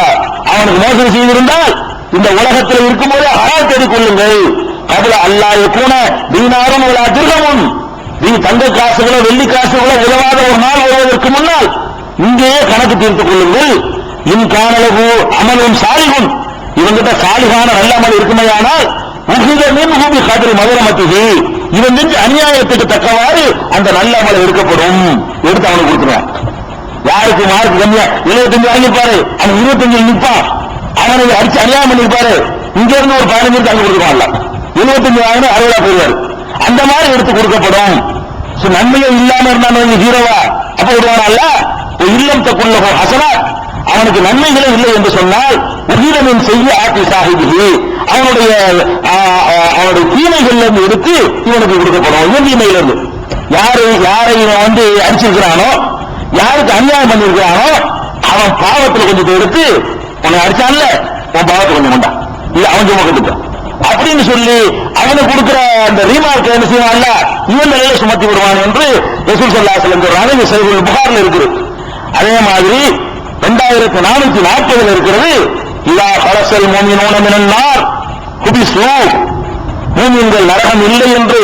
அவனுக்கு மோசடி செய்திருந்தால் இந்த உலகத்தில் இருக்கும்போது ஹலால் தேடிக் கொள்ளுங்கள். அதுல அல்லாஹ் கூட தீனாரும் ஒரு அதிர்கமும் நீ தங்க காசுகளோ வெள்ளி காசுகளோ உதவாத ஒரு நாள் வருவதற்கு முன்னால் இங்கேயே கணக்கு தீர்த்துக் கொள்ளுங்கள். இன் காணளவு அமலும் சாலிகும், இவங்கிட்ட சாலிகான நல்ல அமல் இருக்குமையானால் உகுதமின் உபி கதிரி மதுரமத்திகி, இவன் செஞ்ச அநியாயத்துக்கு தக்கவாறு அந்த நல்ல அமலை எடுக்கப்படும். எடுத்து அவனுக்கு கொடுத்துருவான். யாருக்கு மார்க் கம்மியா 75 வாங்கியிருப்பாரு, அவன் 25 நிற்பான். அவனை அடிச்சு அநியாயம் பண்ணிருப்பாரு, இங்க இருந்து ஒரு 15 அங்க கொடுத்துருவான்ல. 75 வாங்கினா 60 போயிடுவாரு. அந்த மாதிரி எடுத்து கொடுக்கப்படும். நன்மையே இல்லாம இருந்தான் ஹீரோவா அப்ப விடுவானல்ல. இல்லம் தக்குள்ள ஹசனா, அவனுக்கு நன்மைகளே இல்லை என்று சொன்னால் உயிரமின் செய்ய ஆட்சி சாகிபிகி, அவனுடைய தீமைகள் இருந்து எடுத்து இவனுக்கு கொடுக்கப்படும். இவன் தீமையில இருந்து யாரை இவன் அடிச்சிருக்கிறானோ, யாருக்கு அநியாயம் பண்ணிருக்கிறானோ அவன் பாவத்தில் கொஞ்சத்தை எடுத்து உன்னை அடிச்சான்ல, உன் பாவத்தை கொஞ்சம் கொண்டான், இல்ல அவன் சும்மா கட்டுப்பான் அப்படின்னு சொல்லி அவனுக்கு கொடுக்கிற அந்த ரீமார்க் என்ன செய்வான்ல, இவன் நிலையில சுமத்தி விடுவான் என்று ரசூல் ஸல்லல்லாஹு அலைஹி வஸல்லம் சொல்றாங்க. இது சஹீஹுல் புகாரில் இருக்குது. அதே மாதிரி 2440 இருக்கிறது. இதா கலசல் மூமினூன மினன் நார் குபிஸு, மூமின்கள் நரகம் இல்லை என்று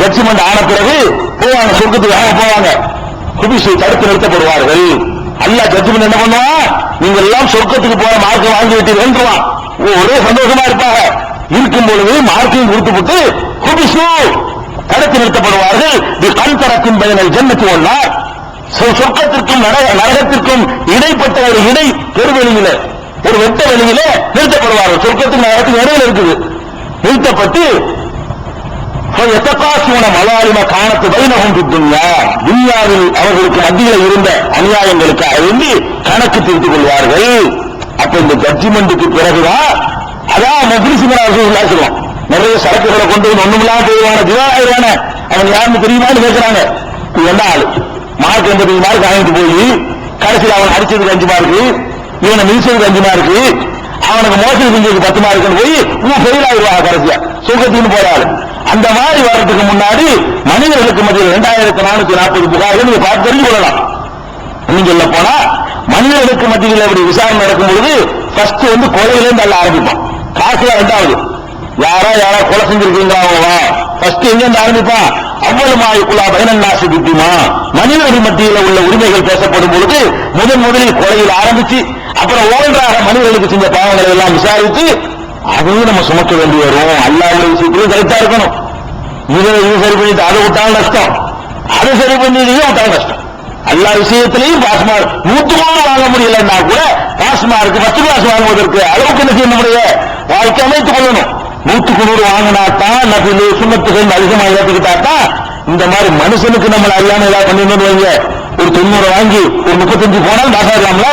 ஜட்ஜ்மென்ட் ஆன பிறகு போவாங்க, சொர்க்கத்துக்கு போவாங்க. குபிஸு தடுத்து நிறுத்தப்படுவார்கள். அல்லாஹ் ஜட்ஜ்மென்ட் என்ன பண்ணுவான், நீங்கள் எல்லாம் சொர்க்கத்துக்கு போற மார்க்கம் வாங்கி விட்டீர்கள், ஒரே சந்தோஷமா இருப்பாங்க. இருக்கும் பொழுது மார்க்கையும் கொடுத்துவிட்டு குபிஸு தடுத்து நிறுத்தப்படுவார்கள். கண்தரத்தின் பயனை ஜன்னத்து ஒன்னார், சொர்க்கத்திற்கும் நரகத்திற்கும் இடைப்பட்ட ஒரு இடை பெருவெளியில, ஒரு வெட்ட வெளியில நிறுத்தப்படுவார்கள். சொர்க்கத்துக்கு நரகத்துக்கு இடையில இருக்குது. நிறுத்தப்பட்டு மலாலிம காணத்து வைனகம் துன்யா, துன்யாவில் அவர்களுக்கு மத்தியில் இருந்த அநியாயங்களுக்காக வேண்டி கணக்கு தீர்த்துக் கொள்வார்கள். அப்ப இந்த ஜட்ஜ்மெண்ட்டுக்கு பிறகுதான் அதான் சொல்லுவான், நிறைய சரக்குகளை கொண்டு ஒண்ணுமில்லாம போயிடுவான, திவான அவன் யாருன்னு தெரியுமான்னு கேட்கிறாங்க. என்ன ஆளு மார்க் 85 மார்க் வாங்கிட்டு போய் கடைசியில் அவன் அடிச்சதுக்கு 5 மார்க்கு, இவனை மிதிச்சதுக்கு 5 மார்க்கு, அவனுக்கு மோசடி செஞ்சதுக்கு 10 மார்க்குன்னு போய் ஃபெயில் ஆயிடுவாங்க கடைசியா சொர்க்கத்துக்கு போறாரு. அந்த மாதிரி வர்றதுக்கு முன்னாடி மனிதர்களுக்கு மத்தியில் 2440 புகார்கள் நீங்க பார்த்து தெரிஞ்சு கொள்ளலாம். இன்னும் சொல்ல போனா மனிதர்களுக்கு மத்தியில் அப்படி விசாரணை நடக்கும் பொழுது ஃபர்ஸ்ட் கொலையிலேருந்து அல்ல ஆரம்பிப்பான். காசுல 2வது யாரா கொலை செஞ்சிருக்கீங்களா ஃபர்ஸ்ட் எங்க இருந்து ஆரம்பிப்பான். அவ்வளவுக்குள்ளா பயனன்னாசு புத்திமா, மனிதர்கள் மத்தியில் உள்ள உரிமைகள் பேசப்படும் பொழுது முதலில் கொலையில் ஆரம்பிச்சு அப்புறம் ஒவ்வொன்றாக மனிதர்களுக்கு செஞ்ச பாவங்களை எல்லாம் விசாரித்து அதையும் நம்ம சுமக்க வேண்டி வரும். அல்லாஹ்வுடைய விஷயத்திலும் கரெக்டா இருக்கணும். இது சரி பண்ணிட்டு அதை விட்டாலும் நஷ்டம், அதை சரி பண்ணியதையும் விட்டாலும் கஷ்டம். எல்லா விஷயத்திலையும் பாஸ் மார்க் 100 வாங்க முடியலன்னா கூட பாஸ் மார்க் 10 கிளாஸ் வாங்குவதற்கு அளவுக்கு என்ன செய்ய முடிய வாழ்க்கை அமைத்துக் கொள்ளணும். 100 வாங்கினாத்தான் நபிலு சுண்ணத்துகள் அதிகமாக ஏற்றுக்கிட்டாத்தான். இந்த மாதிரி மனுஷனுக்கு நம்மள அறியாம ஏதாவது பண்ணிடணும் வைங்க, ஒரு 90 வாங்கி ஒரு 35 போனாலும் பாஸ் ஆகலாம்ல.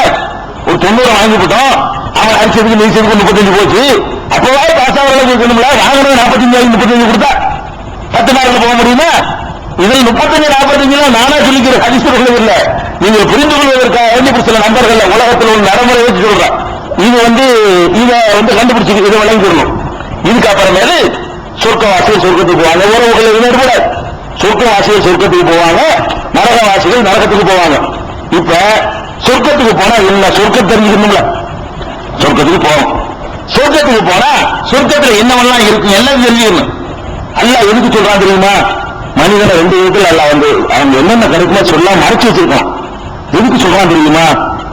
ஒரு 90 வாங்கிவிட்டோம், அவன் அடிச்சதுக்கு நீச்சதுக்கு 35 போச்சு, அப்பவே பாஸ் ஆகிற இருக்கணும்ல. வாங்கினது 45 வாங்கி 35 கொடுத்தா 10 மார்க்கு போக முடியுமா? இதில் 35 45 நானா சொல்லிக்கிற ஹதீஸ்கள் இல்ல, நீங்க புரிந்து கொள்வதற்காக சில நம்பர்கள் உலகத்தில் உள்ள நடைமுறை வச்சு சொல்றேன். இதை கண்டுபிடிச்சு இதை வழங்கிடணும். இதுக்கு அப்புறமேல சொர்க்கவாசிகள் சொர்க்கத்துக்கு போவாங்க, உறவுகள் ஈடுபட சொர்க்கவாசிகள் சொர்க்கத்துக்கு போவாங்க, நரகவாசிகள் நரகத்துக்கு போவாங்க. இப்ப சொர்க்கத்துக்கு போனா என்ன சொர்க்கம் தெரிஞ்சுக்கணும்ல, சொர்க்கத்துக்கு போவோம். சொர்க்கத்துக்கு போனா சொர்க்கத்துல என்னவெல்லாம் இருக்கும் எல்லாம் தெரிஞ்சுக்கணும். அல்லாஹ் எதுக்கு சொல்றான் தெரியுமா? மனிதனை 2 விதத்தில் அல்லாஹ் அவங்க என்னென்ன கிடைக்குமா சொல்ல மறைச்சு வச்சிருக்கான். எதுக்கு சொல்றான் தெரியுமா?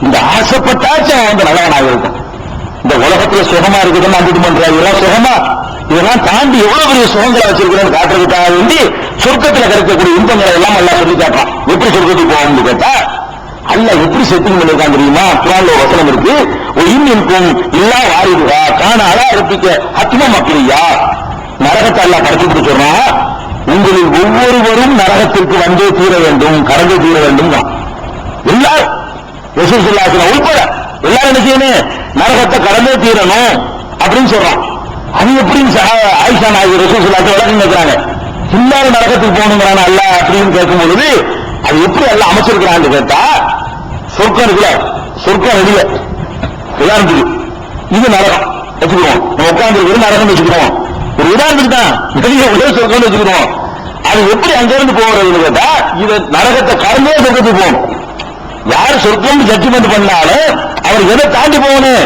இந்த ஆசைப்பட்டாச்சும் அவன் நல்லவனாக இருக்கும். இந்த உலகத்துல சுகமா இருக்குதுன்னு அம்பிட்டு பண்றாங்க, இதெல்லாம் சுகமா, இதெல்லாம் தாண்டி எவ்வளவு பெரிய சுகங்களை வச்சிருக்கிறேன்னு காட்டுறதுக்காக வேண்டி சொர்க்கத்துல கிடைக்கக்கூடிய இன்பங்களை எல்லாம் எல்லாம் சொல்லி காட்டுறான். எப்படி சொர்க்கத்துக்கு போவோம்னு கேட்டா அல்லாஹ் எப்படி செட்டிங் பண்ணிருக்கான் தெரியுமா? குர்ஆன்ல ஒரு வசனம் இருக்கு, இன்னும் இல்லா வாரிதுகா காண அலா ரப்பிக்க ஹத்ம மக்ரியா. நரகத்தை அல்லாஹ் படைச்சுட்டு சொல்றான், உங்களில் ஒவ்வொருவரும் நரகத்திற்கு வந்தே தீர வேண்டும், கடந்து தீர வேண்டும். எல்லாரும் ரசூல் ஸல்லல்லாஹு அலைஹி வஸல்லம் உட்பட எல்லாரும் என்ன செய்யணும், நரகத்தை கடந்தே தீரணும் அப்படின்னு சொல்றான். அது எப்படின்னு ஆயிஷா நாயகி ரசூல் ஸல்லல்லாஹு அலைஹி வஸல்லம் விளக்கம் கேட்கிறாங்க. எல்லாரும் நரகத்துக்கு போகணுங்கிறான் அல்லாஹ் அப்படின்னு கேட்கும் பொழுது அது எப்படி எல்லாம் அமைச்சிருக்கிறான்னு கேட்டா, சொர்க்கம் இருக்குல்ல, சொர்க்கம் வெளிய உதாரணத்துக்கு இது நரகம் வச்சுக்கிறோம், நம்ம உட்கார்ந்து இருக்கிறது நரகம் வச்சுக்கிறோம். ஒரு உதாரணத்துக்கு தான் வெளிய உள்ள சொர்க்கம் வச்சுக்கிறோம். அது எப்படி அங்கிருந்து போகிறது கேட்டா, இது நரகத்தை கடந்தே சொர்க்கத்துக்கு போகணும். யார் சொர்க்கம் ஜட்ஜ்மெண்ட் பண்ணாலும் அவர் எதை தாண்டி போகணும்?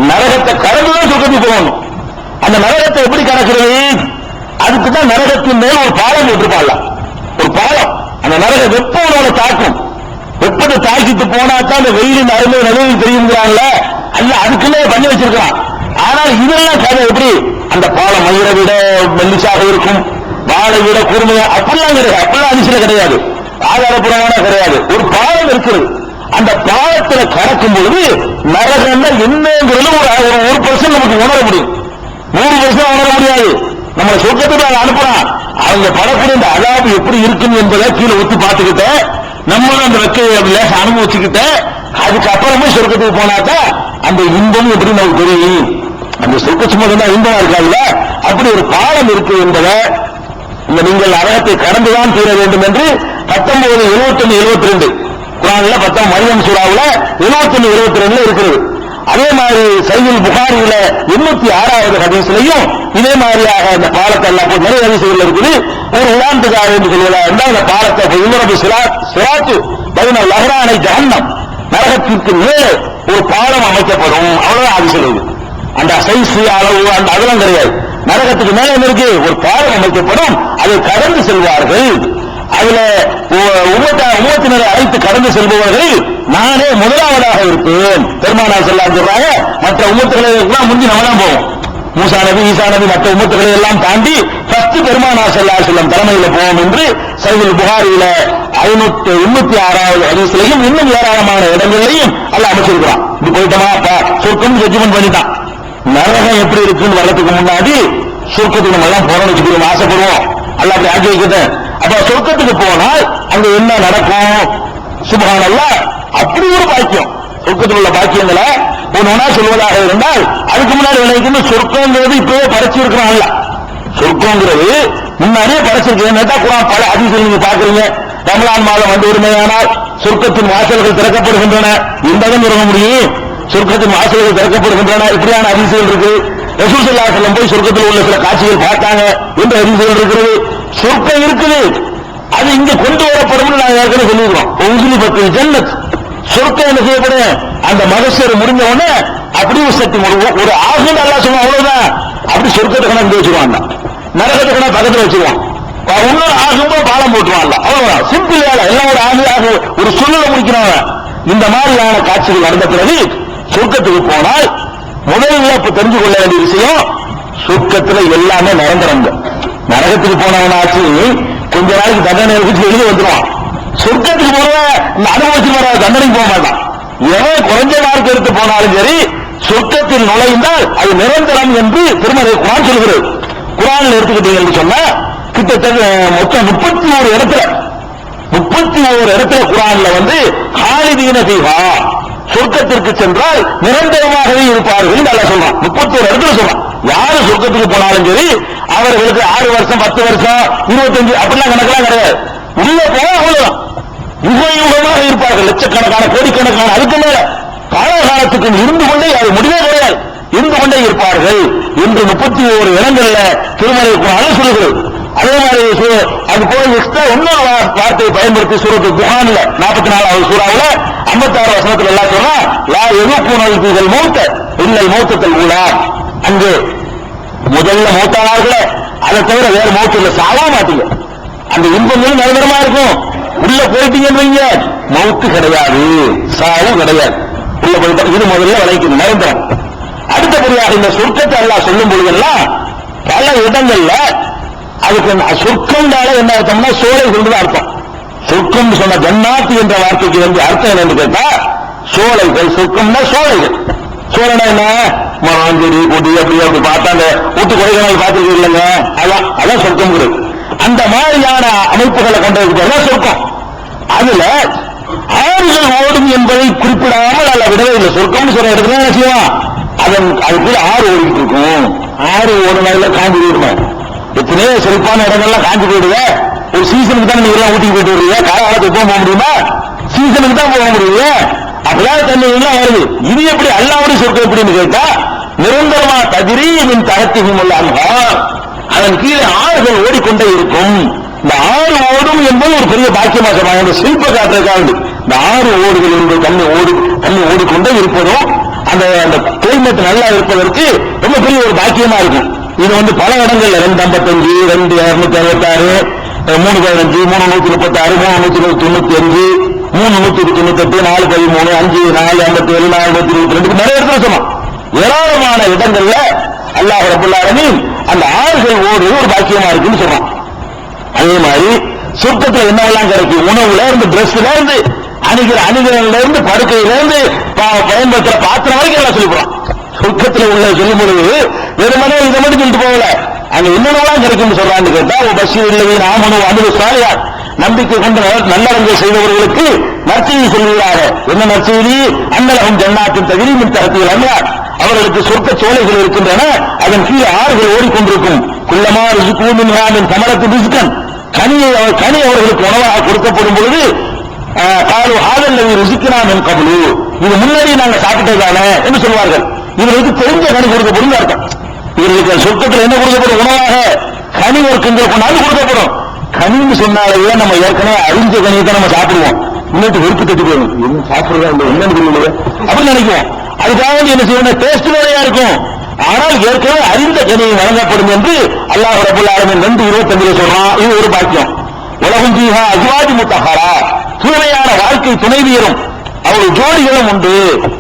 நரகத்தை கடந்துதான் சொர்க்கத்துக்கு போகணும். அந்த நரகத்தை எப்படி கடக்கிறது? அதுக்குதான் நரகத்தின் மேல் ஒரு பாலம் போட்டிருப்பாங்க. ஒரு பாலம். அந்த நரக வெப்பம் தாக்கும். வெப்பத்தை தாக்கிட்டு போனா தான் அந்த வெயிலின் அருமை நடுவில் தெரியுங்கிறாங்கல்ல, அல்ல அதுக்குள்ளே பண்ணி வச்சிருக்கான். ஆனால் இதெல்லாம் கதை எப்படி? அந்த பாலம் மயிரை விட மெல்லிசாக இருக்கும், வாழை விட கூர்மையா, அப்படிலாம் கிடையாது. அப்படிலாம் அதிசயம் கிடையாது, ஆதாரபூர்வமான கிடையாது. ஒரு பாலம் இருக்கிறது. அந்த பாலத்துல கடக்கும் பொழுது நரகம் என்னங்கிறது ஒரு % நமக்கு உணர முடியும். 100% உணர முடியாது. நம்ம சொர்க்கத்துக்கு அதை அனுப்புறான். அவங்க படக்கூடிய இந்த அலாபு எப்படி இருக்கும் என்பதை கீழே ஒத்து பார்த்துக்கிட்ட, நம்மளும் அந்த வெக்கையை லேச அனுபவிச்சுக்கிட்ட, அதுக்கப்புறமே சொர்க்கத்துக்கு போனாக்கா அந்த இன்பம் எப்படி நமக்கு தெரியும். அந்த சொர்க்க சும்மா இன்பமா இருக்காதுல்ல, அப்படி ஒரு பாலம் இருக்கு என்பதை இந்த நீங்கள் நரகத்தை கடந்துதான் தீர வேண்டும் என்று 19, 71, 72 குர்ஆன்ல 10 மரியம் சூராவுல 71, 72 இருக்கிறது. அதே மாதிரி சஹீஹுல் புகாரியில 86வது ஹதீஸ்லயும் இதே மாதிரியாக இந்த பாலத்தை எல்லாம் நிறைய ஹதீஸ்கள் இருக்குது. ஒரு உதாரணத்துக்காக என்று சொல்வதா இருந்தால், அந்த பாலத்தை யுமரபு சிராத்து பைன லஹ்ரானை ஜஹன்னம், நரகத்திற்கு மேலே ஒரு பாலம் அமைக்கப்படும். அவ்வளவுதான் ஹதீஸ்கள். அந்த சைஸ் அளவு அந்த அதெல்லாம் கிடையாது. நரகத்துக்கு மேலே இருக்கு ஒரு பாலம் அமைக்கப்படும். அதை கடந்து செல்வார்கள். அதுல உம்மத்தினரை அழைத்து கடந்து செல்பவர்கள் நானே முதலாவதாக இருப்பேன். பெருமானார் ஸல்லல்லாஹு அலைஹி சொல்றாங்க, மற்ற உம்மத்துகளை எல்லாம் முந்தி நம்ம தான் போவோம். மூசா நபி, ஈசா நபி, மற்ற உம்மத்துகளை எல்லாம் தாண்டி ஃபர்ஸ்ட் பெருமானார் ஸல்லல்லாஹு அலைஹி வஸல்லம் தலைமையில போவோம் என்று சஹீஹுல் புகாரியில 586வது ஹதீஸ்லயும் இன்னும் ஏராளமான இடங்களையும் அல்லாஹ் அமைச்சிருக்கிறான். இது போயிட்டோமா சொர்க்கம் ஜட்ஜ்மெண்ட் பண்ணிட்டான். நரகம் எப்படி இருக்குன்னு வர்றதுக்கு முன்னாடி சொர்க்கத்துக்கு நம்ம எல்லாம் போறோம்னு வச்சுக்கிறோம், ஆசைப்படுவோம். அல்லாஹ் அப்படி ஆக்கி வைக்கிறேன். அப்ப சொர்க்கத்துக்கு போனால் அங்க என்ன நடக்கும்? சுப்ஹானல்லாஹ், அப்படி ஒரு பாக்கியம். சொர்க்கத்தில் உள்ள பாக்கியங்களை ஒன்னா சொல்வதாக இருந்தால், அதுக்கு முன்னாடி விளைவிக்கணும். சொர்க்கங்கிறது இப்பவே படைச்சிருக்கிறான். அல்ல சொர்க்கங்கிறது முன்னாடியே படைச்சிருக்கேன். குர்ஆன் பல ஹதீஸ்கள் நீங்க பாக்குறீங்க. ரமலான் மாதம் வந்து உரிமையானால் சொர்க்கத்தின் வாசல்கள் திறக்கப்படுகின்றன என்பதும் சொல்ல முடியும். சொர்க்கத்தின் வாசல்கள் திறக்கப்படுகின்றன இப்படியான ஹதீஸ்கள் இருக்கு. ரசூல் ஸல்லல்லாஹு அலைஹி வஸல்லம் போய் சொர்க்கத்தில் உள்ள சில காட்சிகள் பார்த்தாங்க என்ற ஹதீஸ்கள் இருக்கிறது. சொர்க்கம் இருக்குது, அது இங்க கொண்டு வரப்படும். நாங்க ஏற்கனவே சொல்லிக்கிறோம். உஸ்லிபத்து ஜன்னத், சொர்க்கம் என்ன செய்யப்படும்? அந்த மகசர் முடிஞ்ச உடனே அப்படி ஒரு சக்தி ஒரு ஆகுன்னு அல்லாஹ் சொல்லுவான். அவ்வளவுதான். அப்படி சொர்க்கத்தை கணக்கு வச்சிருவான், நரகத்தை கணக்கு பக்கத்தில் வச்சிருவான். இன்னும் ஆகும்போது பாலம் போட்டுருவான்ல. அவ்வளவுதான். சிம்பிள் வேலை. எல்லாம் ஒரு ஆக ஒரு சூழ்நிலை முடிக்கிறாங்க. இந்த மாதிரியான காட்சிகள் நடந்த பிறகு சொர்க்கத்துக்கு போனால் முதல்ல இப்ப தெரிஞ்சு கொள்ள வேண்டிய விஷயம், சொர்க்கத்துல எல்லாமே நிரந்தரம். நரகத்துக்கு போனவன் ஆச்சு கொஞ்ச நாளைக்கு தண்டனை எழுதி வந்துடுவான். சொர்க்கத்துக்கு போனவன் இந்த அனுபவத்துக்கு வர தண்டனைக்கு போக மாட்டான். எவன் குறைஞ்ச மார்க் எடுத்து போனாலும் சரி, சொர்க்கத்தில் நுழைந்தால் அது நிரந்தரம் என்று திருமறை குர்ஆன் சொல்கிறது. குர்ஆன்ல எடுத்துக்கிட்டீங்கன்னு சொன்னா கிட்டத்தட்ட மொத்தம் 31 இடத்துல 31 இடத்துல குர்ஆன்ல வந்து ஹாலிதீன ஃபீஹா, சொர்க்கத்திற்கு சென்றால் நிரந்தரமாகவே இருப்பார்கள் என்று அல்லாஹ் சொல்றான். 31 இடத்துல சொல்றான். யாரு சொர்க்கத்துக்கு போனாலும் சரி அவர்களுக்கு 6 வருஷம் 10 வருஷம் 25 அப்படிலாம் கணக்கெல்லாம் கிடையாது. உள்ள போனா அவ்வளவுதான். யுக யுகமாக இருப்பார்கள். லட்சக்கணக்கான கோடிக்கணக்கான அதுக்கு மேல காலகாலத்துக்கு இருந்து கொண்டே அது முடிவே கிடையாது, இருந்து கொண்டே இருப்பார்கள் என்று 31 இடங்கள்ல திருமறை குர்ஆன் சொல்கிறது. அதே மாதிரி அது போல எக்ஸ்ட்ரா இன்னொரு வார்த்தையை பயன்படுத்தி சூரத்து துஹான்ல 44வது சூறாவுல 56 வசனத்துல எல்லாம் சொன்னா, லா யதுகுனல் பில் மௌத் இல்லல் மௌத்தல் ஊலா, அங்கே முதல்ல மௌத்தானார்களே அதை தவிர வேற மௌத் இல்ல, சாவா மாட்டீங்க. அந்த இன்பங்களும் நிரந்தரமா இருக்கும். உள்ள போயிட்டீங்கன்னு வைங்க, மௌத்து கிடையாது, சாவு கிடையாது. உள்ள போயிட்டா இது முதல்ல விளைக்கும் நிரந்தரம். அடுத்தபடியாக இந்த சொர்க்கத்தை அல்லாஹ் சொல்லும் பொழுதெல்லாம் பல இடங்கள்ல அதுக்கு சொர்க்கம்னால என்ன அர்த்தம்னா சோலைகள் அர்த்தம். சொர்க்கம் சொன்ன ஜன்னாத் என்ற வார்த்தைக்கு வந்து அர்த்தம் என்னன்னு கேட்டா சோலைகள். சொர்க்கம்னா சோலைகள். சோழனா என்ன? மரஞ்செடி கொடி அப்படி அப்படி பார்த்தா அந்த ஊட்டு கொடைக்கானல் பார்த்துருக்கு இல்லைங்க, அதான் சொர்க்கம். அந்த மாதிரியான அமைப்புகளை கொண்டதுக்கு சொர்க்கம். அதுல ஆறுகள் ஓடும் என்பதை குறிப்பிடாமல் அல்ல விடவே இல்லை. சொர்க்கம் சொல்ற இடத்துல என்ன செய்வோம், அதன் அதுக்குள்ள ஆறு ஓடிட்டு இருக்கும். ஆறு ஓடுனால காஞ்சி போயிடுவேன். எத்தனையோ சிறப்பான இடங்கள்லாம் காஞ்சி போயிடுவ. ஒரு சீசனுக்கு தான் நீங்க எல்லாம் ஊட்டிக்கு போயிட்டு வருவீங்க. காலகாலத்துக்கு போக முடியுமா? சீசனுக்கு தான் போக முடியுங்க. அப்படிதான் தண்ணி எல்லாம் வருது. இது எப்படி அல்லாஹ்வுடைய சொர்க்கம் எப்படின்னு கேட்டா, நிரந்தரமா தஜ்ரீ மின் தஹ்திஹிம் அல் அன்ஹார், அதன் கீழே ஆறுகள் ஓடிக்கொண்டே இருக்கும். இந்த ஓடும் என்பது ஒரு பெரிய பாக்கியமா சொல்றாங்க. சில்ப காட்டுறதுக்காக இந்த ஆறு ஓடுகள் என்பது தண்ணி ஓடிக்கொண்டே இருப்பதும் அந்த கிளைமேட் நல்லா இருப்பதற்கு ரொம்ப பெரிய ஒரு பாக்கியமா இருக்கும். இது பல இடங்கள்ல 255, 2266, 315, 336, 395, 398, 413, 5, 457, 422 நிறைய இடத்துல சொன்னோம். ஏராளமான இடங்கள்ல அல்லாஹ் ரப்பல் ஆலமீன் அந்த ஆறுகள் ஓடுவது ஒரு பாக்கியமா இருக்குன்னு சொல்றான். அதே மாதிரி சொர்க்கத்துல என்னவெல்லாம் கிடைக்கும்? உணவுல இருந்து, டிரெஸ்ல இருந்து, அணிகலன்ல இருந்து, படுக்கையில இருந்து, பயன்படுத்துற பாத்திரம் வரைக்கும் எல்லாம் சொல்லி போறான். சொர்க்கத்துல உள்ள சொல்லும் பொழுது வெறுமனே இதை மட்டும் சொல்லிட்டு போகல, அங்க என்னென்னலாம் கிடைக்கும் சொல்றான்னு கேட்டா, பஷீர் இல்லவி நாமனு அமிரு சாலிஹாத், நம்பிக்கை கொண்ட நல்லறங்கள் செய்தவர்களுக்கு நற்செய்தி சொல்கிறார். என்ன நற்செய்தி? அன்னலஹும் ஜன்னாத்தின் தஜ்ரி மின் தஹ்திஹில் அன்ஹார், அவர்களுக்கு சொர்க்க சோலைகள் இருக்கின்றன, அதன் கீழே ஆறுகள் ஓடிக்கொண்டிருக்கும். குல்லமா ரிஸ்கு மின்ஹா மின் தமரத்தி ரிஸ்கன், கனி அவர்களுக்கு உணவாக கொடுக்கப்படும் பொழுது காலு ஹாதல் லதி ருசிக்னா மின் கப்லு, இது முன்னாடி நாங்க சாப்பிட்டதானே என்று சொல்வார்கள். இவர்களுக்கு தெரிஞ்ச கனி கொடுக்கப்படும் அர்த்தம். இவர்களுக்கு சொர்க்கத்தில் என்ன கொடுக்கப்படும்? உணவாக கனி ஒர்க்கங்கள் கொண்டாந்து கொடுக்கப்படும். கனின்னு சொன்னாலே நம்ம ஏற்கனவே அறிஞ்ச கனியை தான் நம்ம சாப்பிடுவோம். இன்னும் வெறுப்பு தட்டு போயிடும், என்ன சாப்பிடுறதா இல்லை என்னன்னு தெரியல அப்படின்னு நினைக்குவோம். அதுக்காக என்ன செய்யணும்? டேஸ்ட் வேறையா இருக்கும். ஆனால் ஏற்கனவே அறிந்த கனியை வழங்கப்படும் என்று அல்லாஹ் ரப்பல் ஆலமீன் 2:25 சொல்றான். இது ஒரு பாக்கியம். உலகம் ஜீஹா அஜ்வாஜி முத்தஹரா, தூய்மையான வாழ்க்கை துணைவியரும் அவர்கள் ஜோடிகளும் உண்டு.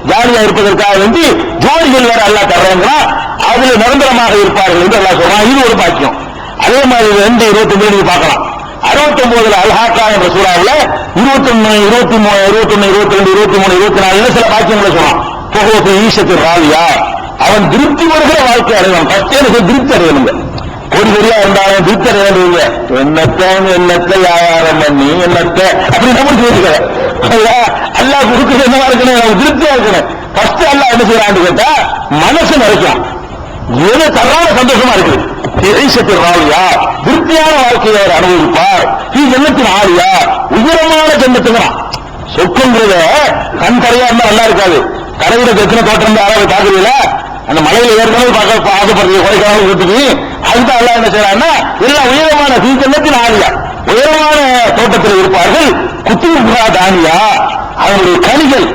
ஜாலியா இருப்பதற்காக வேண்டி ஜோடிகள் வேற அல்லாஹ் தர்றாங்கிறான். அதுல நிரந்தரமாக இருப்பார்கள் என்று அல்லாஹ் சொல்றான். இது ஒரு பாக்கியம். அதே மாதிரி 2:29 நீங்க பார்க்கலாம். 69 அல்ஹாக்கா என்ற சூறாவுல 21, 23, 22, 23, 24 சில பாக்கியங்களை சொல்றான். புகோத்து ஈசத்து ராவியா, அவன் திருப்தி வருகிற வாழ்க்கை அடைவான். பச்சை திருப்தி அடையணுங்க. கொடியா இருந்தாலும் திருப்தி அடையாடுவீங்க. என்னத்தை வியாபாரம் பண்ணி என்னத்தை அப்படி நம்ம கேட்டுக்க அல்லாஹ் கொடுக்குறது என்னவா இருக்கணும்? திருப்தியா இருக்கணும். ஃபர்ஸ்ட் அல்லாஹ் என்ன செய்யறான்னு கேட்டா மனசு நிறைக்கும். எது தரான சந்தோஷமா இருக்குது. ராவியா, திருப்தியான வாழ்க்கையை அவர் அனுபவிப்பார். ஜன்னத்தின் ஆலியா, உயரமான ஜன்னத்துங்கிறான். சொக்குங்கிறத கண் கரையா இருந்தா நல்லா இருக்காது. கரையில எத்தனை தோட்டம் யாராவது பாக்குறீங்களா? அந்த மலையில ஏற்கனவே ஆசைப்படுறது கொடைக்கானல் வீட்டுக்கு அதுதான் எல்லாம் என்ன செய்யறாங்கன்னா எல்லாம் உயரமான ஜன்னத்தின் ஆலியா, உயரமான தோட்டத்தில் இருப்பார்கள். குத்துபா தானியா, அவருடைய கனிகள்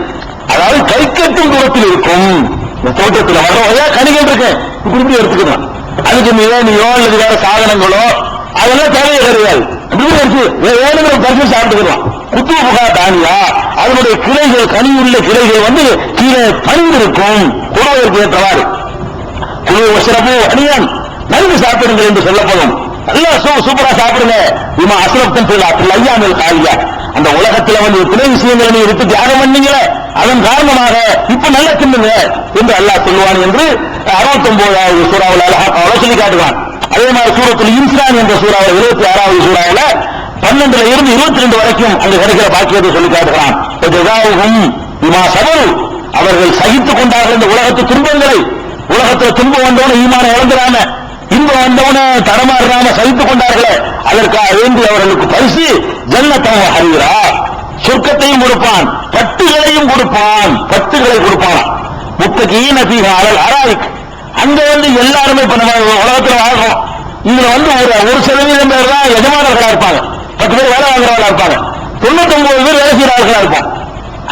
அதாவது கை கட்டும் தூரத்தில் இருக்கும். இந்த தோட்டத்தில் வர வகையா கனிகள் இருக்கு. இப்படி எடுத்துக்கலாம். அதுக்கு ஏனியோ அல்லது வேற சாதனங்களோ அதெல்லாம் தேவையே கிடையாது. வேணுங்கிற பரிசு சாப்பிட்டுக்கலாம். குத்துபா தானியா, அதனுடைய கிளைகள், கனியுள்ள கிளைகள் கீழே பணிந்திருக்கும். உணவதற்கு ஏற்றவாறு குழு வசரமோ அணியான் நன்கு சாப்பிடுங்கள் என்று சொல்லப்படும். நல்லா சூப்பரா சாப்பிடுங்க. இவன் அசரப்தன் ஐயாமல் காலியா, அந்த உலகத்துல எத்தனை விஷயங்களை நீ எடுத்து தியாகம் பண்ணீங்களே அதன் காரணமாக இப்ப நல்லா தின்னுங்க என்று அல்லாஹ் சொல்லுவான் என்று 69வது சூறாவில் அழகாக சொல்லி காட்டுவான். அதே மாதிரி சூரத்துல் இன்சான் என்ற சூறாவில் 26வது சூறாவில் 12 இருந்து 22 வரைக்கும் அங்கு கிடைக்கிற பாக்கியத்தை சொல்லி காட்டுகிறான். அவர்கள் சகித்துக் கொண்டார்கள் இந்த உலகத்து துன்பங்களை. உலகத்தில் துன்பம் வந்தவன ஈமான இழந்துடாம, இன்பம் வந்தவன தடமாறாம சகித்துக் கொண்டார்களே, அதற்காக வேண்டி அவர்களுக்கு பரிசு ஜன்னத்தம் அறிகிறார். சொர்க்கத்தையும் கொடுப்பான், பட்டுகளையும் கொடுப்பான். பட்டுகளை கொடுப்பான். முத்தகீன ஃபீஹா அலல் அராயிக், அங்க எல்லாருமே இப்ப நம்ம உலகத்தில் வாழ்றோம். இதுல 1% பேர் தான் எஜமானர்களா இருப்பாங்க. 10 பேர் வேலை வாங்குறவர்களா இருப்பாங்க. 99 பேர் வேலை செய்யறவர்களா இருப்பான்.